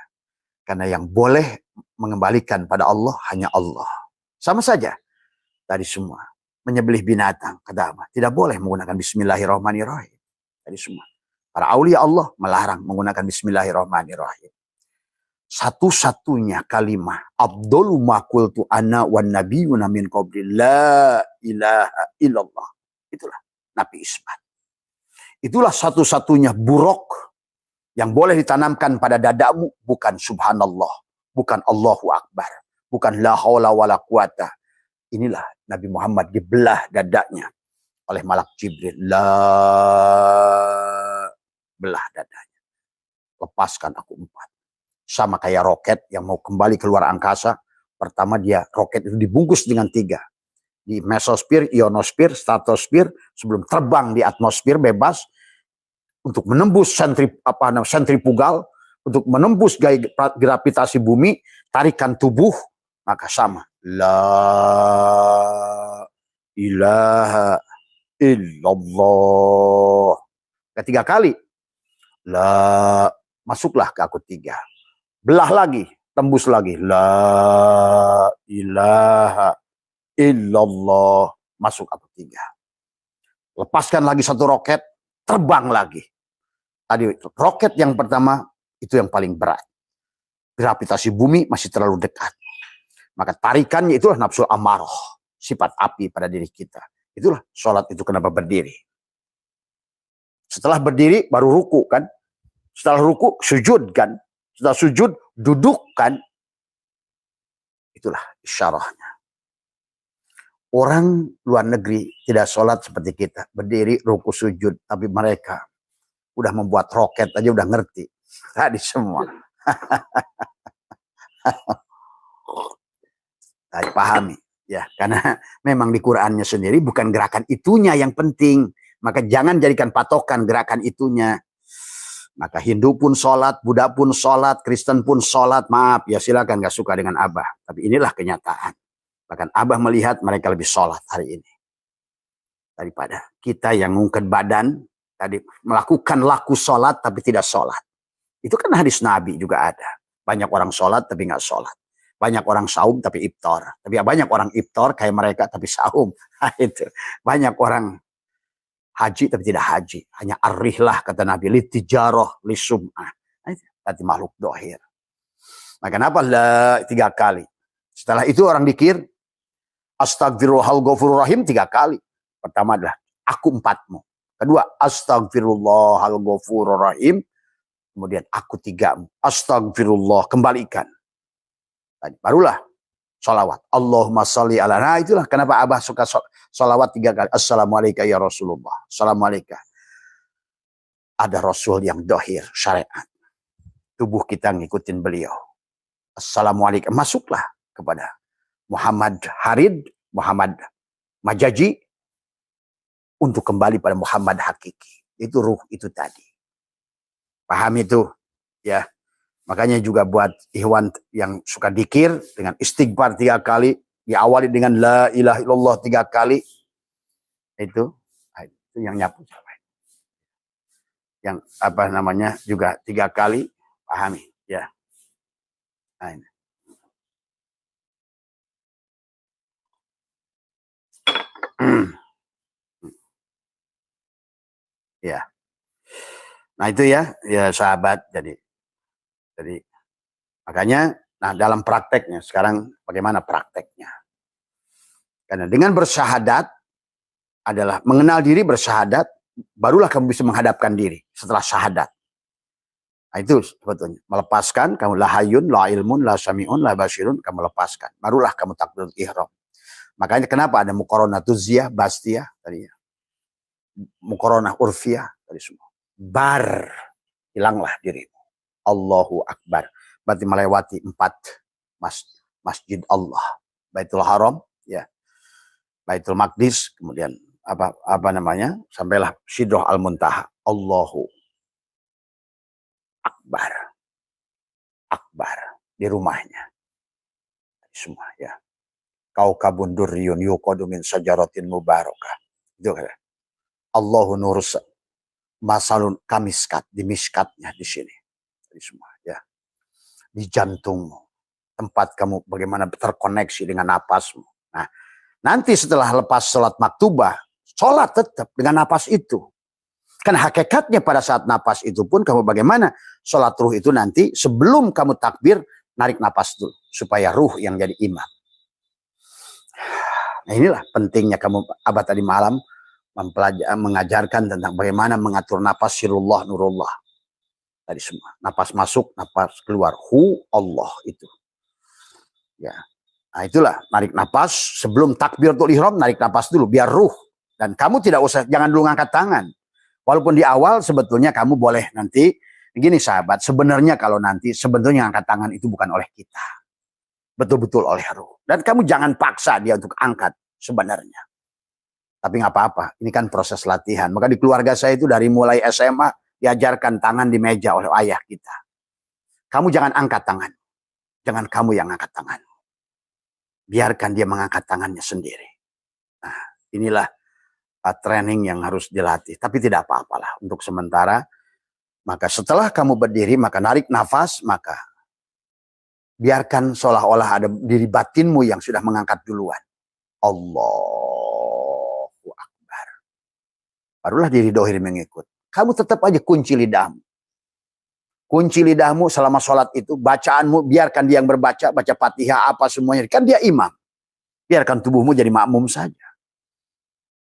Speaker 1: Karena yang boleh mengembalikan pada Allah hanya Allah. Sama saja. Tadi semua. Menyembelih binatang. Kata apa? Tidak boleh menggunakan Bismillahirrahmanirrahim. Tadi semua. Para aulia Allah melarang menggunakan Bismillahirrahmanirrahim. Satu-satunya kalimah. Abdul ma qultu ana wan nabiyuna min qabli la ilaha illallah. Itulah Nabi Ismat. Itulah satu-satunya buruk yang boleh ditanamkan pada dadamu. Bukan subhanallah. Bukan Allahu Akbar. Bukan la haula wala quwata. Inilah Nabi Muhammad dibelah dadanya oleh malak Jibril. La belah dadanya. Lepaskan aku 4. Sama kayak roket yang mau kembali keluar angkasa. Pertama dia roket itu dibungkus dengan 3. Di mesosfer, ionosfer, stratosfer. Sebelum terbang di atmosfer bebas. Untuk menembus sentrifugal. Untuk menembus gaya gravitasi bumi. Tarikan tubuh. Maka sama. La ilaha illallah. Ketiga kali. La, masuklah ke aku 3. Belah lagi. Tembus lagi. La ilaha illallah. Masuk aku 3. Lepaskan lagi 1 roket. Terbang lagi. Tadi roket yang pertama. Itu yang paling berat. Gravitasi bumi masih terlalu dekat. Maka tarikannya itulah nafsu amarah. Sifat api pada diri kita. Itulah sholat itu kenapa berdiri. Setelah berdiri baru ruku kan. Setelah ruku sujud kan. Setelah sujud duduk kan. Itulah isyarahnya. Orang luar negeri tidak sholat seperti kita. Berdiri ruku sujud. Tapi mereka udah membuat roket aja udah ngerti. Tadi semua. Pahami ya, karena memang di Qur'annya sendiri bukan gerakan itunya yang penting, maka jangan jadikan patokan gerakan itunya. Maka Hindu pun sholat, Buddha pun sholat, Kristen pun sholat. Maaf ya, silakan gak suka dengan Abah, tapi inilah kenyataan. Bahkan Abah melihat mereka lebih sholat hari ini daripada kita yang ngungkit badan tadi melakukan laku sholat tapi tidak sholat. Itu kan hadis Nabi juga ada. Banyak orang sholat tapi nggak sholat. Banyak orang saum tapi iftar. Tapi banyak orang iftar kayak mereka tapi saum. Nah, itu. Banyak orang haji tapi tidak haji. Hanya arrihlah kata Nabi. Litijaroh lisum'ah. Nah, itu. Berarti makhluk dohir. Nah kenapa 3 kali? Setelah itu orang dikir. Astagfirullahalghafururrahim 3 kali. Pertama adalah aku 4mu. Kedua astagfirullahalghafururrahim. Kemudian aku 3mu. Astagfirullah kembalikan. Barulah sholawat. Allahumma sholli ala. Nah itulah kenapa Abah suka sholawat 3 kali. Assalamualaikum ya Rasulullah. Assalamualaikum. Ada Rasul yang dohir syariat. Tubuh kita ngikutin beliau. Assalamualaikum. Masuklah kepada Muhammad Harid, Muhammad Majaji. Untuk kembali pada Muhammad hakiki. Itu ruh itu tadi. Paham itu? Ya. Makanya juga buat ikhwan yang suka dikir dengan istighfar 3 kali, diawali dengan la ilaha illallah 3 kali. Itu yang nyapu. Yang apa namanya juga 3 kali, pahami ya. Nah, ini. Ya. Nah itu ya sahabat. Jadi makanya, nah dalam prakteknya sekarang bagaimana prakteknya? Karena dengan bersyahadat adalah mengenal diri bersyahadat, barulah kamu bisa menghadapkan diri setelah syahadat. Nah, itu sebetulnya melepaskan, kamu la hayyun, la ilmun, la sami'un, la basirun, kamu lepaskan. Barulah kamu takbiratul ihram. Makanya kenapa ada muqaronah tuziyah, bastiyah tadi ya. Muqaronah urfiyah tadi semua. Bar, hilanglah dirimu. Allahu Akbar. Berarti melewati 4 masjid Allah. Baitul Haram, ya. Baitul Maqdis, kemudian apa namanya? Sampailah Sidrah Al-Muntaha. Allahu Akbar. Akbar di rumahnya. Semua ya. Kaukabun durriyun yuqadu min sajaratin mubarakah. Itu kan. Allahu nurus masalun kamiskat, di miskatnya di sini. Di semua ya. Di jantungmu. Tempat kamu bagaimana terkoneksi dengan napasmu. Nah, nanti setelah lepas sholat maktubah, sholat tetap dengan napas itu. Kan hakikatnya pada saat napas itu pun kamu bagaimana sholat ruh itu nanti sebelum kamu takbir, narik napas dulu. Supaya ruh yang jadi imam. Nah inilah pentingnya kamu abad tadi malam mengajarkan tentang bagaimana mengatur napas sirullah nurullah. Tadi semua. Napas masuk, napas keluar. Hu Allah itu. Ya. Nah itulah narik napas sebelum takbiratul ihram, narik napas dulu biar ruh, dan kamu tidak usah, jangan dulu ngangkat tangan. Walaupun di awal sebetulnya kamu boleh nanti begini sahabat, sebenarnya kalau nanti sebetulnya angkat tangan itu bukan oleh kita, betul-betul oleh ruh, dan kamu jangan paksa dia untuk angkat sebenarnya. Tapi nggak apa-apa, ini kan proses latihan. Maka di keluarga saya itu dari mulai SMA diajarkan tangan di meja oleh ayah kita. Kamu jangan angkat tangan, jangan kamu yang angkat tangan. Biarkan dia mengangkat tangannya sendiri. Nah, inilah training yang harus dilatih. Tapi tidak apa-apalah untuk sementara. Maka setelah kamu berdiri, maka narik nafas, maka biarkan seolah-olah ada diri batinmu yang sudah mengangkat duluan. Allahu Akbar. Barulah diri dohir mengikut. Kamu tetap aja kunci lidahmu. Kunci lidahmu selama sholat itu, bacaanmu, biarkan dia yang berbaca, baca Fatihah, apa semuanya. Kan dia imam. Biarkan tubuhmu jadi makmum saja.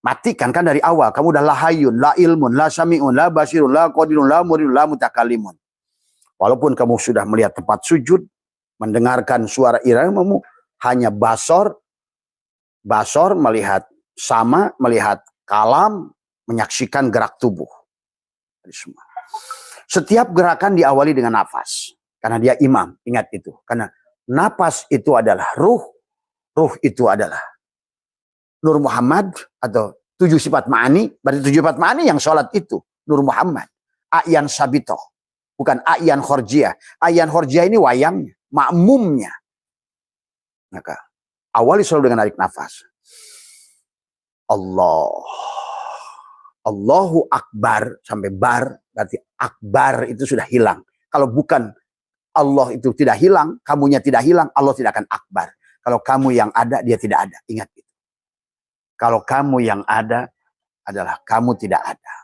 Speaker 1: Matikan kan dari awal. Kamu udah la hayyun, la ilmun, la sami'un, la basirun, la qadirun, la muridun, la mutakalimun. Walaupun kamu sudah melihat tempat sujud, mendengarkan suara iramamu, hanya basor melihat sama, melihat kalam, menyaksikan gerak tubuh. Dari semua. Setiap gerakan diawali dengan nafas. Karena dia imam, ingat itu. Karena nafas itu adalah ruh. Ruh itu adalah Nur Muhammad atau 7 sifat ma'ani. Berarti 7 sifat ma'ani yang sholat itu. Nur Muhammad. A'yan sabitoh. Bukan a'yan khorjiyah. A'yan khorjiyah ini wayangnya. Makmumnya. Maka awali selalu dengan narik nafas. Allahu Akbar sampai bar, berarti akbar itu sudah hilang. Kalau bukan Allah itu tidak hilang, kamunya tidak hilang, Allah tidak akan akbar. Kalau kamu yang ada, dia tidak ada. Ingat itu. Kalau kamu yang ada adalah kamu tidak ada.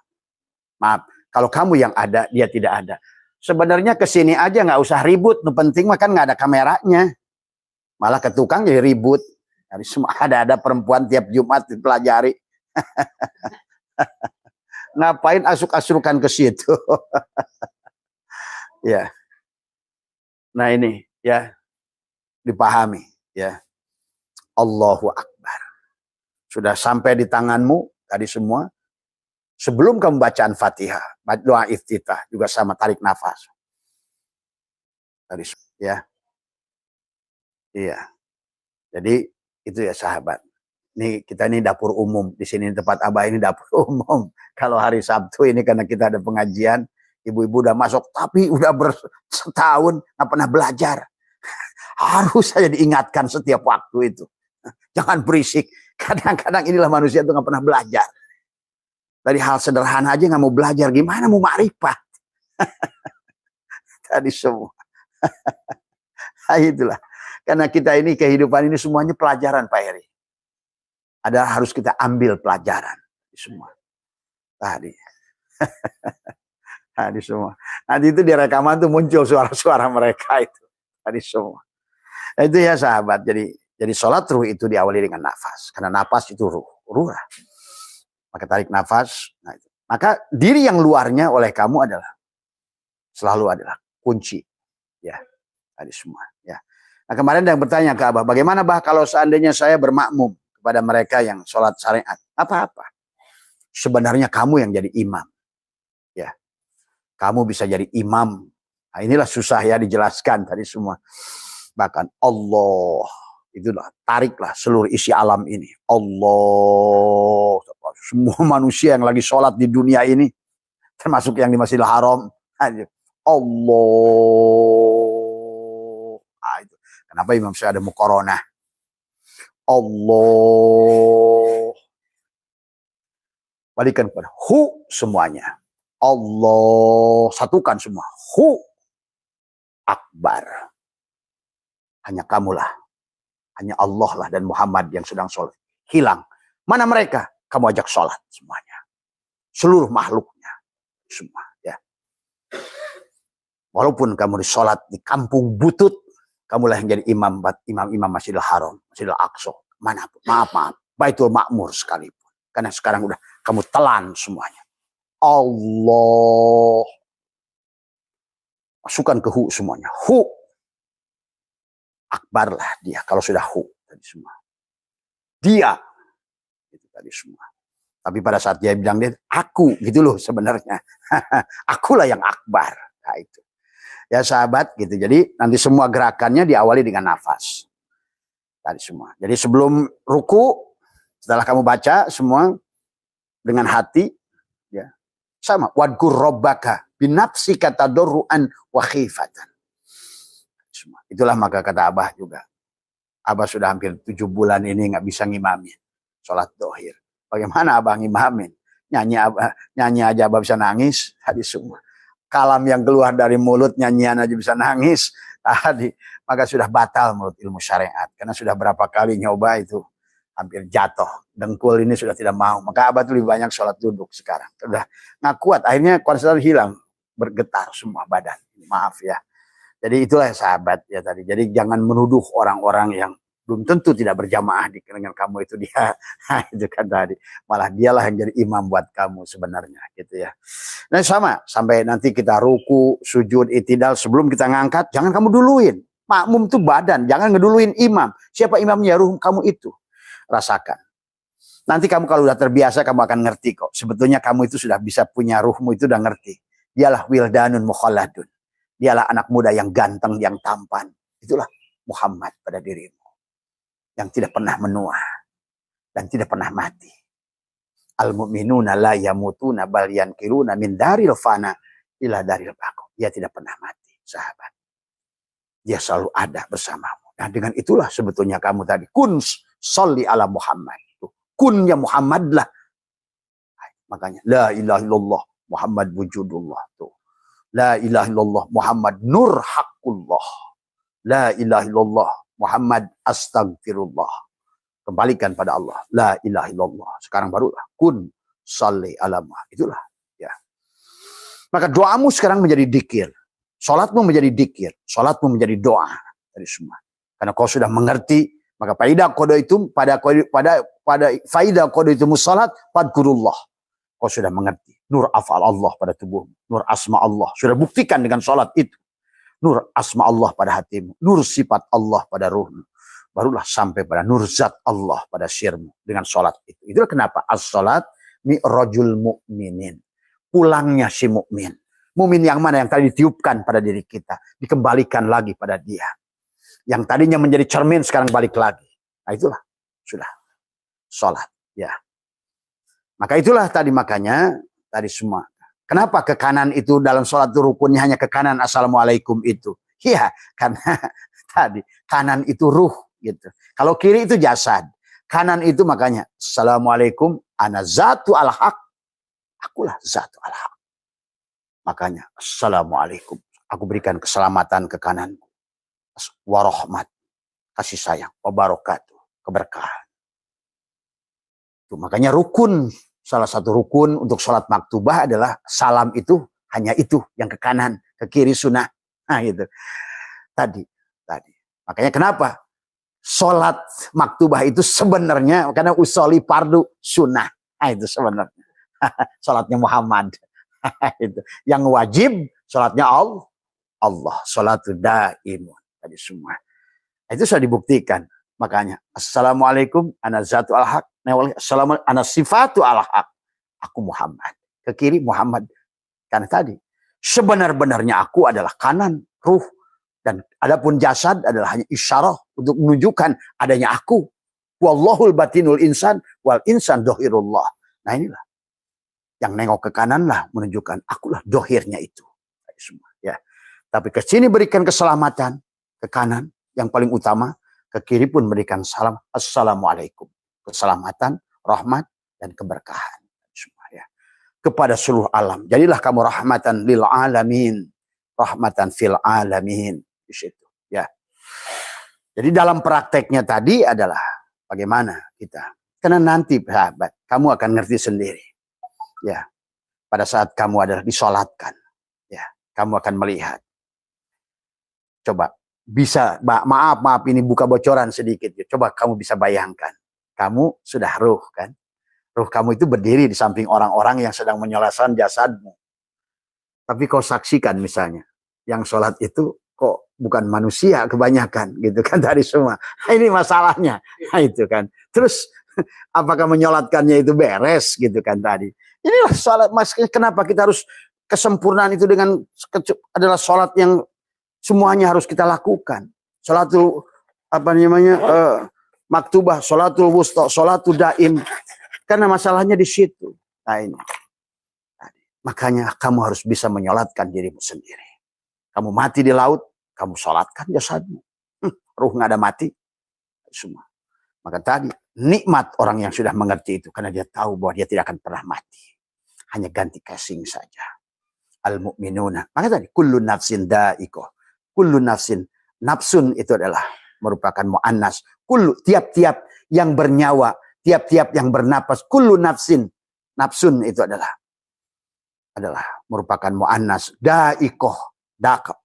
Speaker 1: Maaf, kalau kamu yang ada, dia tidak ada. Sebenarnya kesini aja nggak usah ribut. Nu penting mah kan nggak ada kameranya. Malah ke tukang jadi ribut. Dari semua ada perempuan tiap Jumat dipelajari. Ngapain asuk-asukan ke situ? Ya. Nah ini ya dipahami ya. Allahu Akbar. Sudah sampai di tanganmu tadi semua. Sebelum kamu bacaan Fatihah, doa iftitah juga sama, tarik nafas. Tadi ya. Iya. Jadi itu ya sahabat. Nih kita ini dapur umum, di sini tempat Abah ini dapur umum. Kalau hari Sabtu ini karena kita ada pengajian, ibu-ibu udah masuk tapi udah bersetahun nggak pernah belajar. Harus saya diingatkan setiap waktu itu. Jangan berisik. Kadang-kadang inilah manusia itu nggak pernah belajar. Dari hal sederhana aja nggak mau belajar, gimana mau makrifat? Tadi semua. Itulah. Karena kita ini kehidupan ini semuanya pelajaran Pak Heri. Ada harus kita ambil pelajaran semua. Tadi. Tadi semua. Nanti itu di rekaman tuh muncul suara-suara mereka itu. Tadi semua. Nah, itu ya sahabat. Jadi sholat ruh itu diawali dengan nafas. Karena nafas itu ruh. Ruh. Maka tarik nafas. Nah, itu. Maka diri yang luarnya oleh kamu selalu adalah kunci. Ya, tadi semua. Ya. Nah kemarin yang bertanya ke Abah, bagaimana Bah kalau seandainya saya bermakmum kepada mereka yang sholat syariat? Apa-apa. Sebenarnya kamu yang jadi imam. Ya, kamu bisa jadi imam. Nah, inilah susah ya dijelaskan tadi semua. Bahkan Allah, itulah tariklah seluruh isi alam ini. Allah, semua manusia yang lagi sholat di dunia ini, termasuk yang di Masjidil Haram. Allah. Nah, itu. Kenapa Imam saya ada muqaronah? Allah. Balikan kepada hu semuanya. Allah. Satukan semua. Hu akbar. Hanya kamulah. Hanya Allah lah dan Muhammad yang sedang sholat. Hilang. Mana mereka? Kamu ajak sholat semuanya. Seluruh makhluknya. Semua. Ya. Walaupun kamu disolat di kampung butut, kamulah yang jadi imam Masjidil Haram, Masjidil Aqsa, manapun. Maaf, Baitul Ma'mur sekalipun. Karena sekarang udah kamu telan semuanya. Allah. Masukkan ke hu semuanya. Hu. Akbar lah dia kalau sudah hu. Tadi semua. Dia. Itu tadi semua. Tapi pada saat dia bilang dia, aku gitu loh sebenarnya. Akulah yang akbar. Nah itu. Ya sahabat gitu. Jadi nanti semua gerakannya diawali dengan nafas. Tadi semua. Jadi sebelum ruku, setelah kamu baca semua dengan hati, ya sama. Wadkur robbaka binafsika tadarruan wa khifatan. Itulah maka kata Abah juga. Abah sudah hampir 7 bulan ini nggak bisa ngimamin sholat dohir. Bagaimana Abah ngimamin? Nyanyi aja Abah bisa nangis. Tadi semua. Kalam yang keluar dari mulut nyanyian aja bisa nangis. Tadi maka sudah batal menurut ilmu syariat. Karena sudah berapa kali nyoba itu hampir jatuh. Dengkul ini sudah tidak mau. Maka Abah tuh lebih banyak sholat duduk sekarang. Sudah nggak kuat. Akhirnya konsentrasi hilang. Bergetar semua badan. Maaf ya. Jadi itulah ya sahabat ya tadi. Jadi jangan menuduh orang-orang yang belum tentu tidak berjamaah dengan kamu itu dia. Itu kan tadi. Malah dialah yang jadi imam buat kamu sebenarnya gitu ya. Nah sama. Sampai nanti kita ruku, sujud, itidal. Sebelum kita ngangkat, jangan kamu duluin. Makmum itu badan. Jangan ngeduluin imam. Siapa imamnya? Ruh kamu itu. Rasakan. Nanti kamu kalau udah terbiasa, kamu akan ngerti kok. Sebetulnya kamu itu sudah bisa punya ruhmu itu udah ngerti. Dialah wildanun mukhalladun. Dialah anak muda yang ganteng, yang tampan. Itulah Muhammad pada dirimu. Yang tidak pernah menua. Dan tidak pernah mati. Al-mu'minuna la yamutuna bal yankiruna min daril fana ila daril baqo. Dia tidak pernah mati, sahabat. Dia selalu ada bersamamu. Nah dengan itulah sebetulnya kamu tadi. Kun sholli ala Muhammad. Kunnya Muhammad lah. Makanya la ilaha illallah Muhammad wujudullah. Tuh. La ilaha illallah Muhammad nur haqqullah. La ilaha illallah Muhammad astagfirullah. Kembalikan pada Allah. La ilaha illallah. Sekarang barulah. Kun salli ala Muhammad. Itulah. Ya. Maka doamu sekarang menjadi dikir. Salatmu menjadi dikir. Salatmu menjadi doa. Dari semua. Karena kau sudah mengerti. Maka faidah kodo itu. Pada faidah kodo itu musalat. Fadkurullah. Kau sudah mengerti. Nur afal Allah pada tubuhmu. Nur asma Allah. Sudah buktikan dengan salat itu. Nur asma Allah pada hatimu. Nur sifat Allah pada ruhmu. Barulah sampai pada nur zat Allah pada sirmu. Dengan salat itu. Itulah kenapa. As-salat mi'rajul mu'minin. Pulangnya si mukmin. Mukmin yang mana? Yang tadi ditiupkan pada diri kita. Dikembalikan lagi pada dia. Yang tadinya menjadi cermin sekarang balik lagi. Nah itulah. Sudah. Salat. Ya. Maka itulah tadi makanya. Tadi semua. Kenapa ke kanan itu dalam sholat itu rukunnya hanya ke kanan assalamualaikum itu? Iya, karena tadi kanan itu ruh gitu. Kalau kiri itu jasad. Kanan itu makanya assalamualaikum ana zatu al-haq. Akulah zatu al-haq. Makanya assalamualaikum. Aku berikan keselamatan ke kananku. Warahmat. Kasih sayang. Wabarakatuh. Keberkahan. Itu makanya rukun. Salah satu rukun untuk sholat maktubah adalah salam itu hanya itu yang ke kanan, ke kiri sunnah. Nah gitu. Tadi. Makanya kenapa? Sholat maktubah itu sebenarnya karena usoli fardu sunnah. Nah itu sebenarnya. Salatnya Muhammad. Itu. Yang wajib salatnya Allah. Salatu daimun. Tadi semua. Itu sudah dibuktikan. Makanya assalamualaikum ana zatu al-haq. Assalamualaikum ana sifatu al-haq. Aku Muhammad. Ke kiri Muhammad. Karena tadi sebenar-benarnya aku adalah kanan, ruh. Dan adapun jasad adalah hanya isyarah untuk menunjukkan adanya aku. Wallahul batinul insan wal insan dohirullah. Nah inilah. Yang nengok ke kanan lah menunjukkan akulah dohirnya itu. Semua, ya. Tapi ke sini berikan keselamatan. Ke kanan yang paling utama. Ke kiri pun berikan salam. Assalamualaikum. Keselamatan, rahmat, dan keberkahan. Semua, ya. Kepada seluruh alam. Jadilah kamu rahmatan lil alamin. Rahmatan fil alamin. Di situ. Ya. Jadi dalam prakteknya tadi adalah bagaimana kita. Karena nanti sahabat, kamu akan ngerti sendiri. Ya. Pada saat kamu adalah disolatkan. Ya. Kamu akan melihat. Coba. Bisa, maaf ini buka bocoran sedikit. Coba kamu bisa bayangkan. Kamu sudah ruh kan. Ruh kamu itu berdiri di samping orang-orang yang sedang menyolatkan jasadmu. Tapi kau saksikan misalnya. Yang sholat itu kok bukan manusia kebanyakan gitu kan tadi semua. Nah, ini masalahnya. Nah, itu kan. Terus apakah menyolatkannya itu beres gitu kan tadi. Inilah sholat. Mas, kenapa kita harus kesempurnaan itu dengan adalah sholat yang semuanya harus kita lakukan. Sholatul apa namanya maktubah, sholatul wusta, sholatul daim. Karena masalahnya di situ. Nah ini. Makanya kamu harus bisa menyolatkan dirimu sendiri. Kamu mati di laut, kamu sholatkan jasadmu. Ruh nggak ada mati. Semua. Maka tadi nikmat orang yang sudah mengerti itu. Karena dia tahu bahwa dia tidak akan pernah mati. Hanya ganti casing saja. Al-mu'minuna. Maka tadi kullu nafsin da'iqah. Kullu nafsin. Nafsun itu adalah merupakan mu'annas. Kullu tiap-tiap yang bernyawa. Tiap-tiap yang bernapas. Kullu nafsin. Nafsun itu adalah merupakan mu'annas. Da'iqah.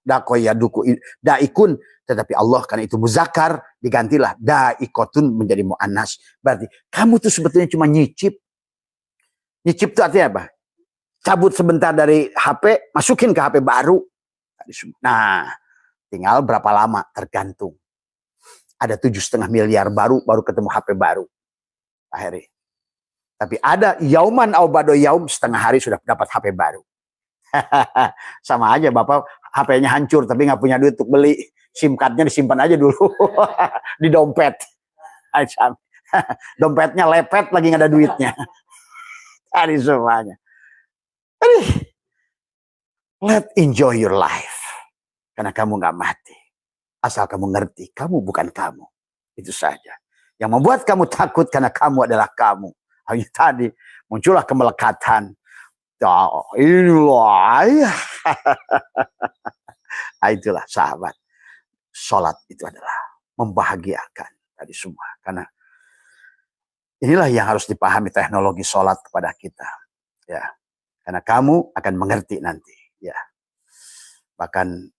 Speaker 1: Dako ya duku. Da'ikun. Tetapi Allah karena itu muzakkar. Digantilah. Da'iqotun menjadi mu'annas. Berarti kamu tuh sebetulnya cuma nyicip. Nyicip itu artinya apa? Cabut sebentar dari HP. Masukin ke HP baru. Nah. Tinggal berapa lama tergantung. Ada 7,5 miliar baru ketemu HP baru. Akhirnya. Tapi ada yauman au ba'da yaum setengah hari sudah dapat HP baru. Sama aja Bapak HP-nya hancur tapi nggak punya duit untuk beli. SIM card-nya disimpan aja dulu di dompet. Dompetnya lepet lagi nggak ada duitnya. Tadi semuanya. Let enjoy your life. Karena kamu nggak mati. Asal kamu ngerti, kamu bukan kamu. Itu saja. Yang membuat kamu takut karena kamu adalah kamu. Hanya tadi muncullah kemelekatan. Inilah. Itulah sahabat. Sholat itu adalah membahagiakan tadi semua. Karena inilah yang harus dipahami teknologi sholat kepada kita. Ya. Karena kamu akan mengerti nanti. Ya. Bahkan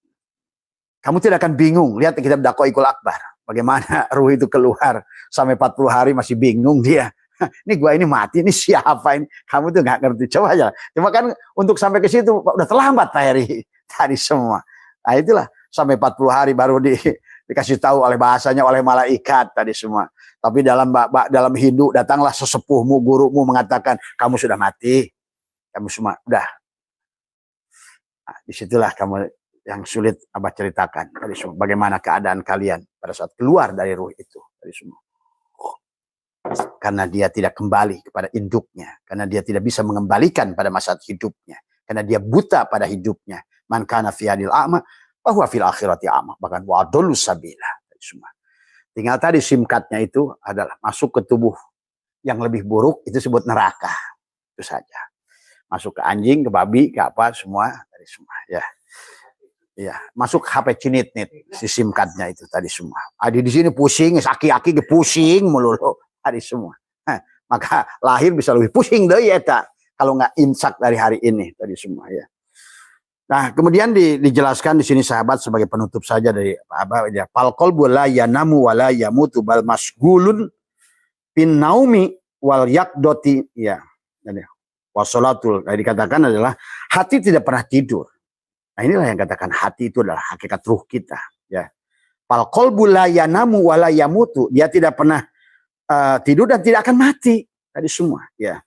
Speaker 1: kamu tidak akan bingung. Lihat kitab Daqaiqul Akbar. Bagaimana ruh itu keluar. Sampai 40 hari masih bingung dia. Ini gua ini mati. Ini siapa ini? Kamu tuh gak ngerti. Coba aja. Cuma kan untuk sampai ke situ. Udah terlambat Pak Heri. Tadi semua. Nah itulah. Sampai 40 hari baru dikasih tahu oleh bahasanya. Oleh malaikat tadi semua. Tapi dalam Hindu datanglah sesepuhmu. Gurumu mengatakan. Kamu sudah mati. Kamu semua. Udah. Nah, disitulah kamu yang sulit Abah ceritakan dari semua. Bagaimana keadaan kalian pada saat keluar dari ruh itu dari semua. Karena dia tidak kembali kepada induknya, karena dia tidak bisa mengembalikan pada masa hidupnya, karena dia buta pada hidupnya. Man kana fi hadil a'ma wa huwa fil akhirati a'ma, bahkan wa adallu sabila dari semua. Tinggal tadi SIM card-nya itu adalah masuk ke tubuh yang lebih buruk, itu disebut neraka. Itu saja. Masuk ke anjing, ke babi, ke apa semua dari semua ya. Iya, masuk HP cinit-nit si SIM card-nya itu tadi semua. Ada di sini pusing, aki-aki pusing melulu tadi semua. Maka lahir bisa lebih pusing deh ya tak. Kalau nggak imsak dari hari ini tadi semua ya. Nah, kemudian dijelaskan di sini sahabat sebagai penutup saja dari apa ya. Fal qalbu la yanamu wa la yamutu bal masgulun bin naumi wal yaqdoti ya. Wassalatul, dikatakan adalah hati tidak pernah tidur. Nah inilah yang katakan hati itu adalah hakikat ruh kita. Ya. Fal qalbu la yanamu wa la yamutu. Dia tidak pernah tidur dan tidak akan mati. Tadi semua. Ya.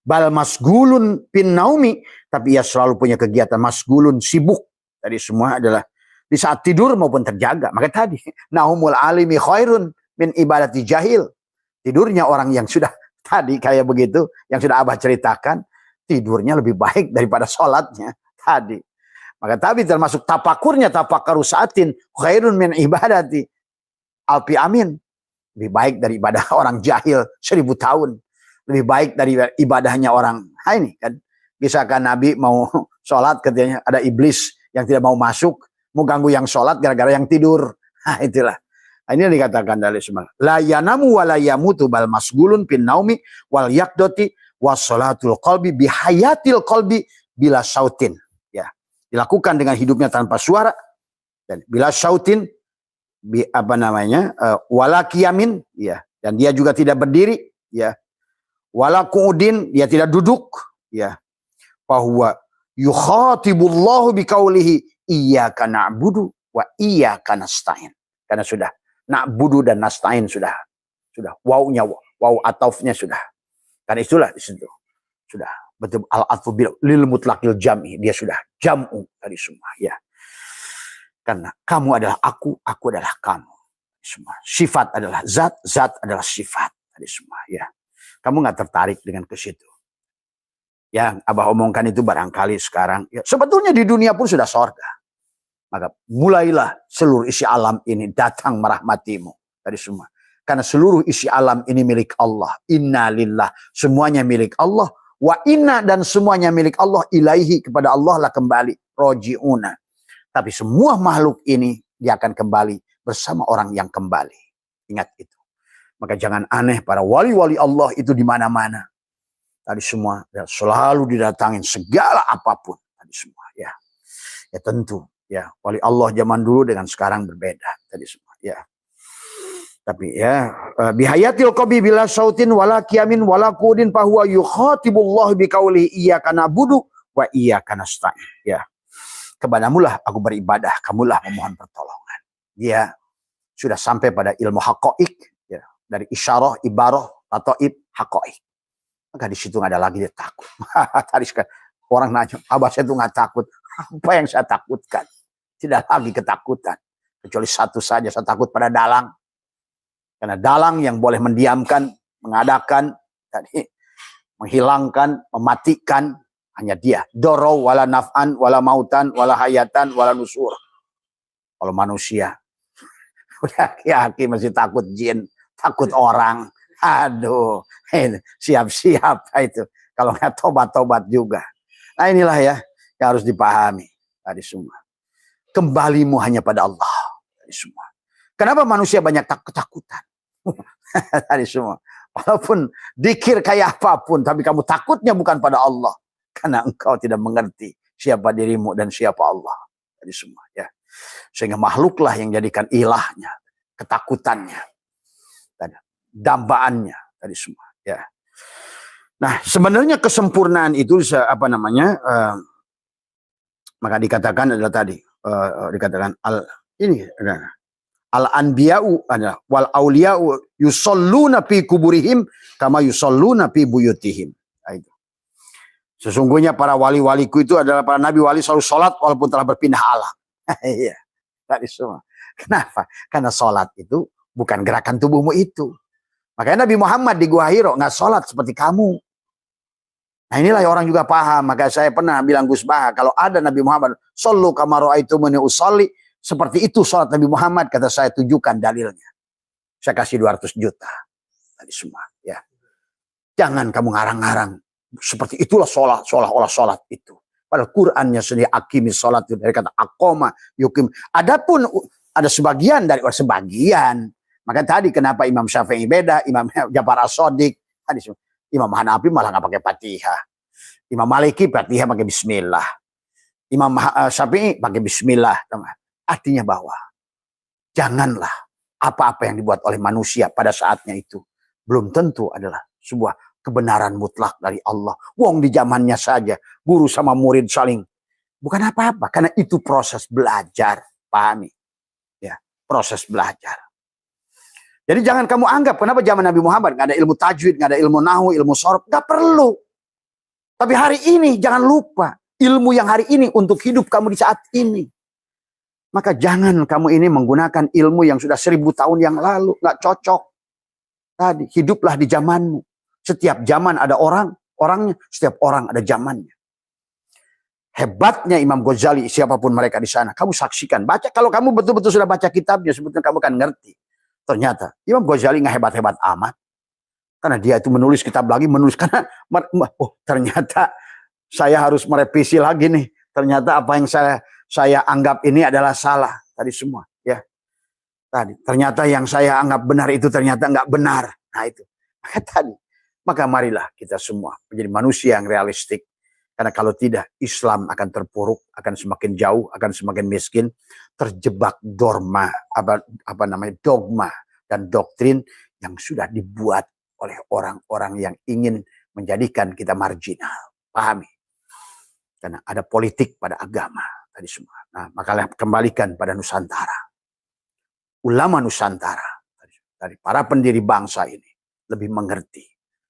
Speaker 1: Bal masgulun pin naumi. Tapi ia selalu punya kegiatan masgulun, sibuk. Tadi semua adalah di saat tidur maupun terjaga. Maka tadi, naumul alimi khairun min ibadati jahil. Tidurnya orang yang sudah tadi kayak begitu, yang sudah Abah ceritakan, tidurnya lebih baik daripada sholatnya tadi. Maka tadi termasuk tapakurnya, tapakaru saatin, khairun min ibadati alfi amin. Lebih baik dari ibadah orang jahil 1000 tahun. Lebih baik dari ibadahnya orang, ini kan. Misalkan Nabi mau sholat, katanya ada iblis yang tidak mau masuk, mau ganggu yang sholat gara-gara yang tidur. Nah itulah. Ini yang dikatakan dari semua. La yanamu wa la yamutu bal masgulun pin naumi wal yakdoti wassalatul qalbi bihayatil qalbi bila sautin. Ya. Dilakukan dengan hidupnya tanpa suara dan bila sautin wala qiyamin, ya. Dan dia juga tidak berdiri, ya. Wala qu'udin, dia tidak duduk, ya. Fahuwa yukhatibullahu biqaulihi iyyaka na'budu wa iyyaka nasta'in. Karena sudah na'budu dan nasta'in sudah wawnya, waw atafnya sudah. Karena itulah di situ sudah betul al-atfu lil mutlaqil jam'i, dia sudah jam'u tadi semua, ya. Karena kamu adalah aku adalah kamu. Semua. Sifat adalah zat, zat adalah sifat tadi semua, ya. Kamu nggak tertarik dengan ke situ. Yang Abah omongkan itu barangkali sekarang, ya, sebetulnya di dunia pun sudah sorga. Maka mulailah seluruh isi alam ini datang merahmatimu. Tadi semua. Karena seluruh isi alam ini milik Allah. Inna lillah. Semuanya milik Allah. Wa inna dan semuanya milik Allah. Ilaihi, kepada Allah lah kembali. Roji'una. Tapi semua makhluk ini dia akan kembali bersama orang yang kembali. Ingat itu. Maka jangan aneh, para wali-wali Allah itu di mana-mana. Tadi semua ya, selalu didatangin segala apapun. Tadi semua, ya. Ya tentu. Ya, wali Allah zaman dulu dengan sekarang berbeda tadi semua, ya. Tapi ya, bihayatil qabi bila sautin wala qiyamin wala qudin fa huwa yukhatibullah biqauli iyyaka na'budu wa iyyaka nasta'in, ya. Kepadamulah aku beribadah, kamulah memohon pertolongan. Dia sudah sampai pada ilmu haqaiq, ya, dari isyarah, ibarah, tataib, haqaiq. Maka di situ nggak ada lagi dia takut. Tadi orang nanya, Abah saya itu nggak takut. Apa yang saya takutkan? Tidak lagi ketakutan. Kecuali satu saja, saya takut pada dalang. Karena dalang yang boleh mendiamkan, mengadakan, tadi menghilangkan, mematikan, hanya dia. Doro wala naf'an, wala mautan, wala hayatan, wala nusur. Kalau manusia, udah yakin masih takut jin, takut orang. Aduh, siap-siap itu. Kalau nggak tobat-tobat juga. Nah inilah ya, yang harus dipahami tadi semua. Kembalimu hanya pada Allah tadi semua. Kenapa manusia banyak ketakutan? Tadi semua. Walaupun dikir kayak apapun, tapi kamu takutnya bukan pada Allah, karena engkau tidak mengerti siapa dirimu dan siapa Allah. Tadi semua, ya. Sehingga makhluklah yang jadikan ilahnya, ketakutannya, tadi, dambaannya, tadi semua, ya. Nah, sebenarnya kesempurnaan itu maka dikatakan adalah tadi dikatakan al anbiya'u ada wal auliya'u yusalluna fi kuburihim kama yusalluna fi buyutihim. Itu. Sesungguhnya para wali-waliku itu adalah para nabi wali selalu sholat walaupun telah berpindah alam. Iya, tadi semua. Kenapa? Karena sholat itu bukan gerakan tubuhmu itu. Makanya Nabi Muhammad di Gua Hiro nggak sholat seperti kamu. Nah inilah orang juga paham. Maka saya pernah bilang Gus Baha, kalau ada Nabi Muhammad, sallu kama ra'aitumuni usolli, seperti itu sholat Nabi Muhammad, kata saya tunjukkan dalilnya. Saya kasih 200 juta. Tadi semua, ya. Jangan kamu ngarang-ngarang. Seperti itulah sholat, seolah-olah sholat itu. Padahal Qur'annya sendiri akimi sholat itu dari kata akoma, yukim. Adapun ada sebagian dari orang sebagian. Maka tadi kenapa Imam Syafi'i beda, Imam Ja'far As-Shadiq, tadi semua. Imam Hanafi malah nggak pakai Fatihah. Imam Maliki Fatihah pakai Bismillah. Imam Syafi'i pakai Bismillah. Artinya bahwa janganlah apa-apa yang dibuat oleh manusia pada saatnya itu belum tentu adalah sebuah kebenaran mutlak dari Allah. Wong di zamannya saja guru sama murid saling bukan apa-apa, karena itu proses belajar, pahami. Ya, proses belajar. Jadi jangan kamu anggap kenapa zaman Nabi Muhammad nggak ada ilmu tajwid, nggak ada ilmu nahwu, ilmu sorof, nggak perlu. Tapi hari ini jangan lupa ilmu yang hari ini untuk hidup kamu di saat ini. Maka jangan kamu ini menggunakan ilmu yang sudah 1000 tahun yang lalu, nggak cocok. Tadi hiduplah di zamanmu. Setiap zaman ada orangnya, setiap orang ada zamannya. Hebatnya Imam Ghazali, siapapun mereka di sana, kamu saksikan, baca. Kalau kamu betul-betul sudah baca kitabnya, sebetulnya kamu akan ngerti. Ternyata Imam Ghazali nggak hebat-hebat amat. Karena dia itu menulis kitab lagi, karena ternyata saya harus merevisi lagi nih. Ternyata apa yang saya anggap ini adalah salah tadi semua, ya. Tadi ternyata yang saya anggap benar itu ternyata nggak benar. Nah itu. Maka marilah kita semua menjadi manusia yang realistik. Karena kalau tidak, Islam akan terpuruk, akan semakin jauh, akan semakin miskin, terjebak dogma dan doktrin yang sudah dibuat oleh orang-orang yang ingin menjadikan kita marginal. Pahami? Karena ada politik pada agama tadi semua. Nah, maka kembalikan pada Nusantara. Ulama Nusantara dari para pendiri bangsa ini lebih mengerti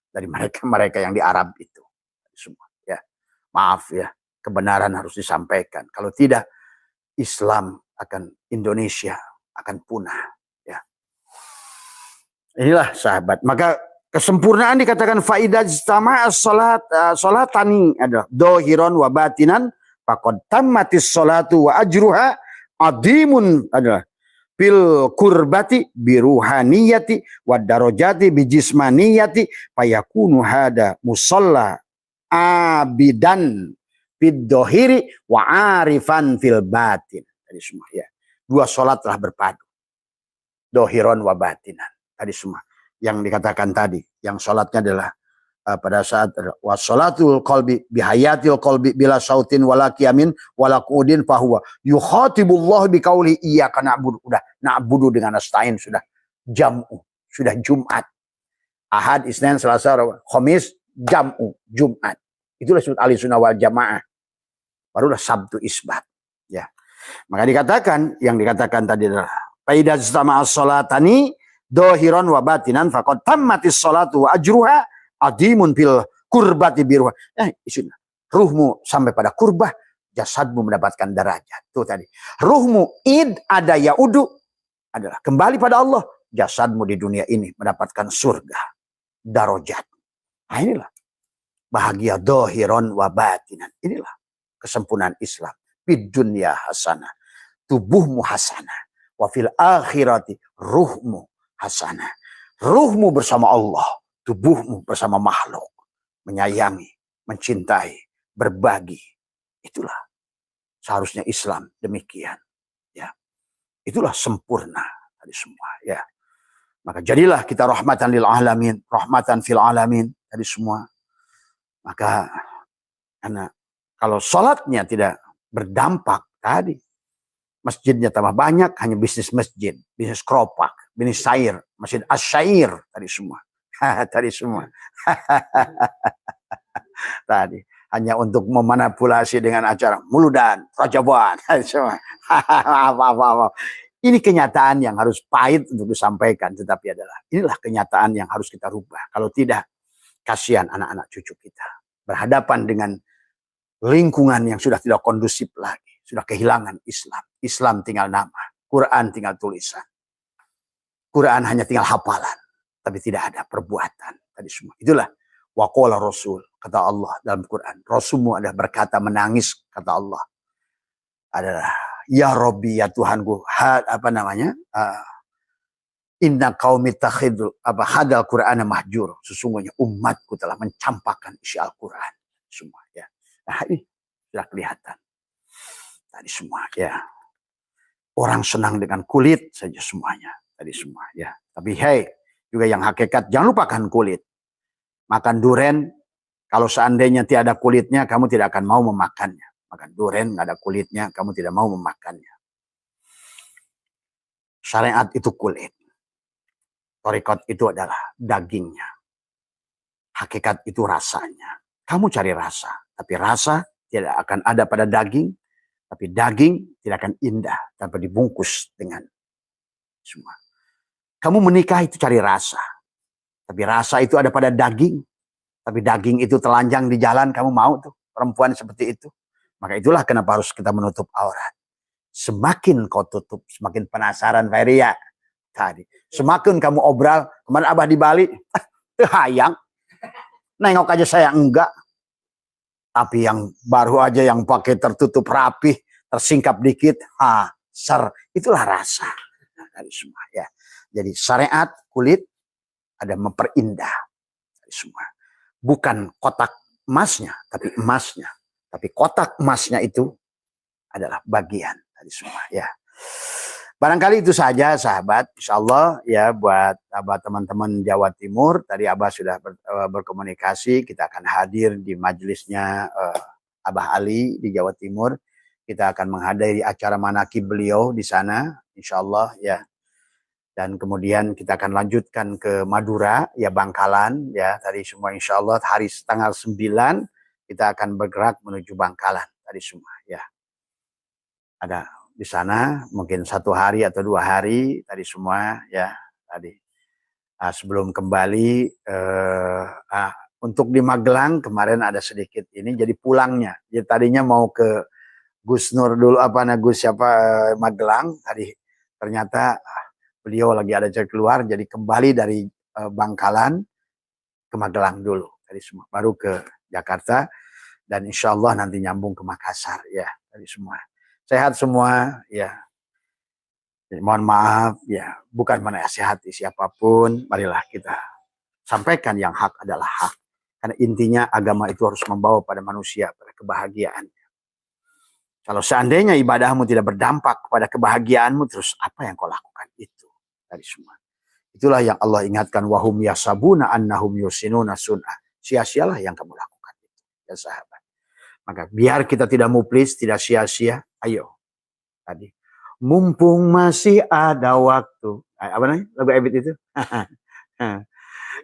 Speaker 1: dari mereka yang di Arab itu. Tadi semua, ya. Maaf ya, kebenaran harus disampaikan. Kalau tidak, Indonesia akan punah. Ya. Inilah sahabat. Maka kesempurnaan dikatakan faidah ijtama'a salatani adalah dohiron wa batinan faqad tammatis salatu wa ajruha adimun adalah fil kurbati biruhaniyati wa darajati bijismaniyati fayakunu hada musalla abidan fid dohiri wa arifan fil batin. Tadi semua ya. Dua sholat telah berpadu. Dohiron wa batinan. Tadi semua. Yang dikatakan tadi. Yang sholatnya adalah pada saat wa sholatul qalbi bihayatil qalbi bila sautin wala qiyamin wala qu'udin fahuwa yukhatibullah biqauli iyyaka na'budu. Udah na'budu dengan nasta'in sudah jam'u. Sudah Jumat. Ahad, Isnin, Selasa, Khamis, jam'u, Jumat. Itulah disebut ahli sunnah wal jamaah. Barulah Sabtu isbat. Ya. Maka dikatakan, yang dikatakan tadi adalah faidah ijtama'as salatani dohiron wa batinan faqad tammatis salatu wa ajruha adimun fil kurbati biruha. Ruhmu sampai pada kurbah, jasadmu mendapatkan derajat. Itu tadi. Ruhmu id ada yaudu adalah kembali pada Allah. Jasadmu di dunia ini mendapatkan surga. Darajat. Nah inilah. Bahagia dohiron wa batinan. Inilah kesempurnaan Islam. Fid dunya hasanah. Tubuhmu hasanah. Wa fil akhirati ruhmu hasanah. Ruhmu bersama Allah. Tubuhmu bersama makhluk. Menyayangi, mencintai, berbagi. Itulah seharusnya Islam demikian. Ya. Itulah sempurna tadi semua. Ya. Maka jadilah kita rahmatan lil alamin. Rahmatan fil alamin. Tadi semua. Maka karena kalau sholatnya tidak berdampak tadi, masjidnya tambah banyak, hanya bisnis masjid, bisnis keropak, bisnis sair, masjid asyair tadi semua, tadi semua, tadi hanya untuk memanipulasi dengan acara muludan, rajaban, semua, apa. Ini kenyataan yang harus pahit untuk disampaikan, tetapi inilah kenyataan yang harus kita rubah. Kalau tidak, kasihan anak-anak cucu kita berhadapan dengan lingkungan yang sudah tidak kondusif lagi. Sudah kehilangan Islam. Islam tinggal nama. Quran tinggal tulisan. Quran hanya tinggal hafalan. Tapi tidak ada perbuatan. Tadi semua. Itulah. Waqala Rasul. Kata Allah dalam Quran. Rasulmu adalah berkata menangis. Kata Allah. Adalah. Ya Rabbi ya Tuhanku. Inna qaumi takhidul hadal Qur'ana mahjur. Sesungguhnya umatku telah mencampakkan isi Al-Quran. Semua ya. Nah ini sudah kelihatan. Tadi semua ya. Orang senang dengan kulit saja semuanya. Tadi semua ya. Tapi juga yang hakikat jangan lupakan kulit. Makan duren, kalau seandainya tiada kulitnya, kamu tidak akan mau memakannya. Makan duren nggak ada kulitnya, kamu tidak mau memakannya. Syariat itu kulit. Thariqat itu adalah dagingnya. Hakikat itu rasanya. Kamu cari rasa, tapi rasa tidak akan ada pada daging, tapi daging tidak akan indah tanpa dibungkus dengan semua. Kamu menikah itu cari rasa, tapi rasa itu ada pada daging, tapi daging itu telanjang di jalan, kamu mau tuh perempuan seperti itu? Maka itulah kenapa harus kita menutup aurat. Semakin kau tutup, semakin penasaran Feria tadi. Semakin kamu obral, kemarin Abah di Bali, hayang. Nengok aja saya enggak. Tapi yang baru aja yang pakai tertutup rapi, tersingkap dikit, itulah rasa. Dari semua ya. Jadi syariat kulit ada memperindah dari semua. Bukan kotak emasnya, tapi emasnya. Tapi kotak emasnya itu adalah bagian dari semua ya. Barangkali itu saja sahabat, insyaallah ya buat Abah teman-teman Jawa Timur. Tadi Abah sudah berkomunikasi, kita akan hadir di majelisnya Abah Ali di Jawa Timur. Kita akan menghadiri acara manakib beliau di sana, insyaallah ya. Dan kemudian kita akan lanjutkan ke Madura, ya Bangkalan, ya tadi semua insyaallah hari tanggal 9 kita akan bergerak menuju Bangkalan tadi semua ya. Ada di sana mungkin 1 hari atau 2 hari tadi semua ya tadi. Sebelum kembali untuk di Magelang kemarin ada sedikit ini jadi pulangnya. Jadi tadinya mau ke Gus Nur dulu Gus siapa Magelang tadi ternyata beliau lagi ada jalan keluar jadi kembali dari Bangkalan ke Magelang dulu tadi semua baru ke Jakarta dan insyaallah nanti nyambung ke Makassar ya tadi semua. Sehat semua ya. Jadi, mohon maaf ya, bukan menasihati siapapun, marilah kita sampaikan yang hak adalah hak. Karena intinya agama itu harus membawa pada manusia pada kebahagiaan. Kalau seandainya ibadahmu tidak berdampak pada kebahagiaanmu, terus apa yang kau lakukan itu dari semua. Itulah yang Allah ingatkan wahum yasabuna annahum yusinuna sun'ah. Sia-sialah yang kamu lakukan itu ya sahabat. Maka biar kita tidak muplis, tidak sia-sia, ayo. Tadi. Mumpung masih ada waktu. Apa namanya? Lagu Ebit itu?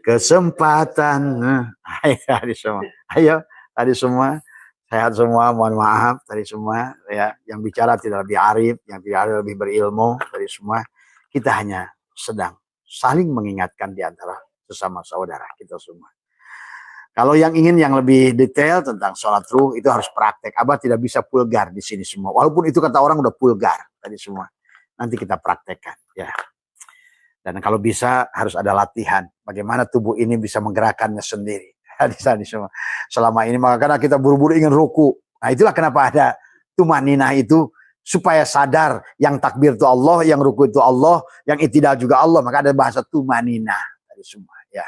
Speaker 1: Kesempatan. Ayo tadi semua. Ayo tadi semua. Sehat semua, mohon maaf tadi semua. Ya, yang bicara tidak lebih arif, yang tidak lebih berilmu tadi semua. Kita hanya sedang saling mengingatkan di antara sesama saudara kita semua. Kalau yang ingin yang lebih detail tentang sholat ruh itu harus praktek. Abah tidak bisa pulgar di sini semua. Walaupun itu kata orang udah pulgar tadi semua. Nanti kita praktekkan ya. Dan kalau bisa harus ada latihan. Bagaimana tubuh ini bisa menggerakkannya sendiri. Tadi semua. Selama ini maka karena kita buru-buru ingin ruku. Nah itulah kenapa ada tumaninah itu supaya sadar yang takbir itu Allah, yang ruku itu Allah, yang itidal juga Allah. Maka ada bahasa tumaninah tadi semua ya.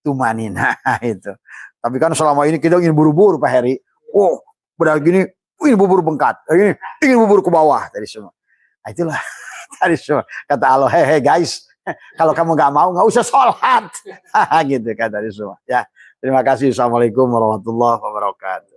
Speaker 1: Tumaninah itu. Tapi kan selama ini kita ingin buru-buru Pak Heri. Oh, benar gini, ingin buru-buru bengkat. Ini ingin buru-buru ke bawah tadi semua. Nah, itulah tadi semua. Kata Allah, hey guys, kalau kamu nggak mau nggak usah sholat. Gitu kan tadi semua. Ya, terima kasih. Assalamualaikum warahmatullahi wabarakatuh.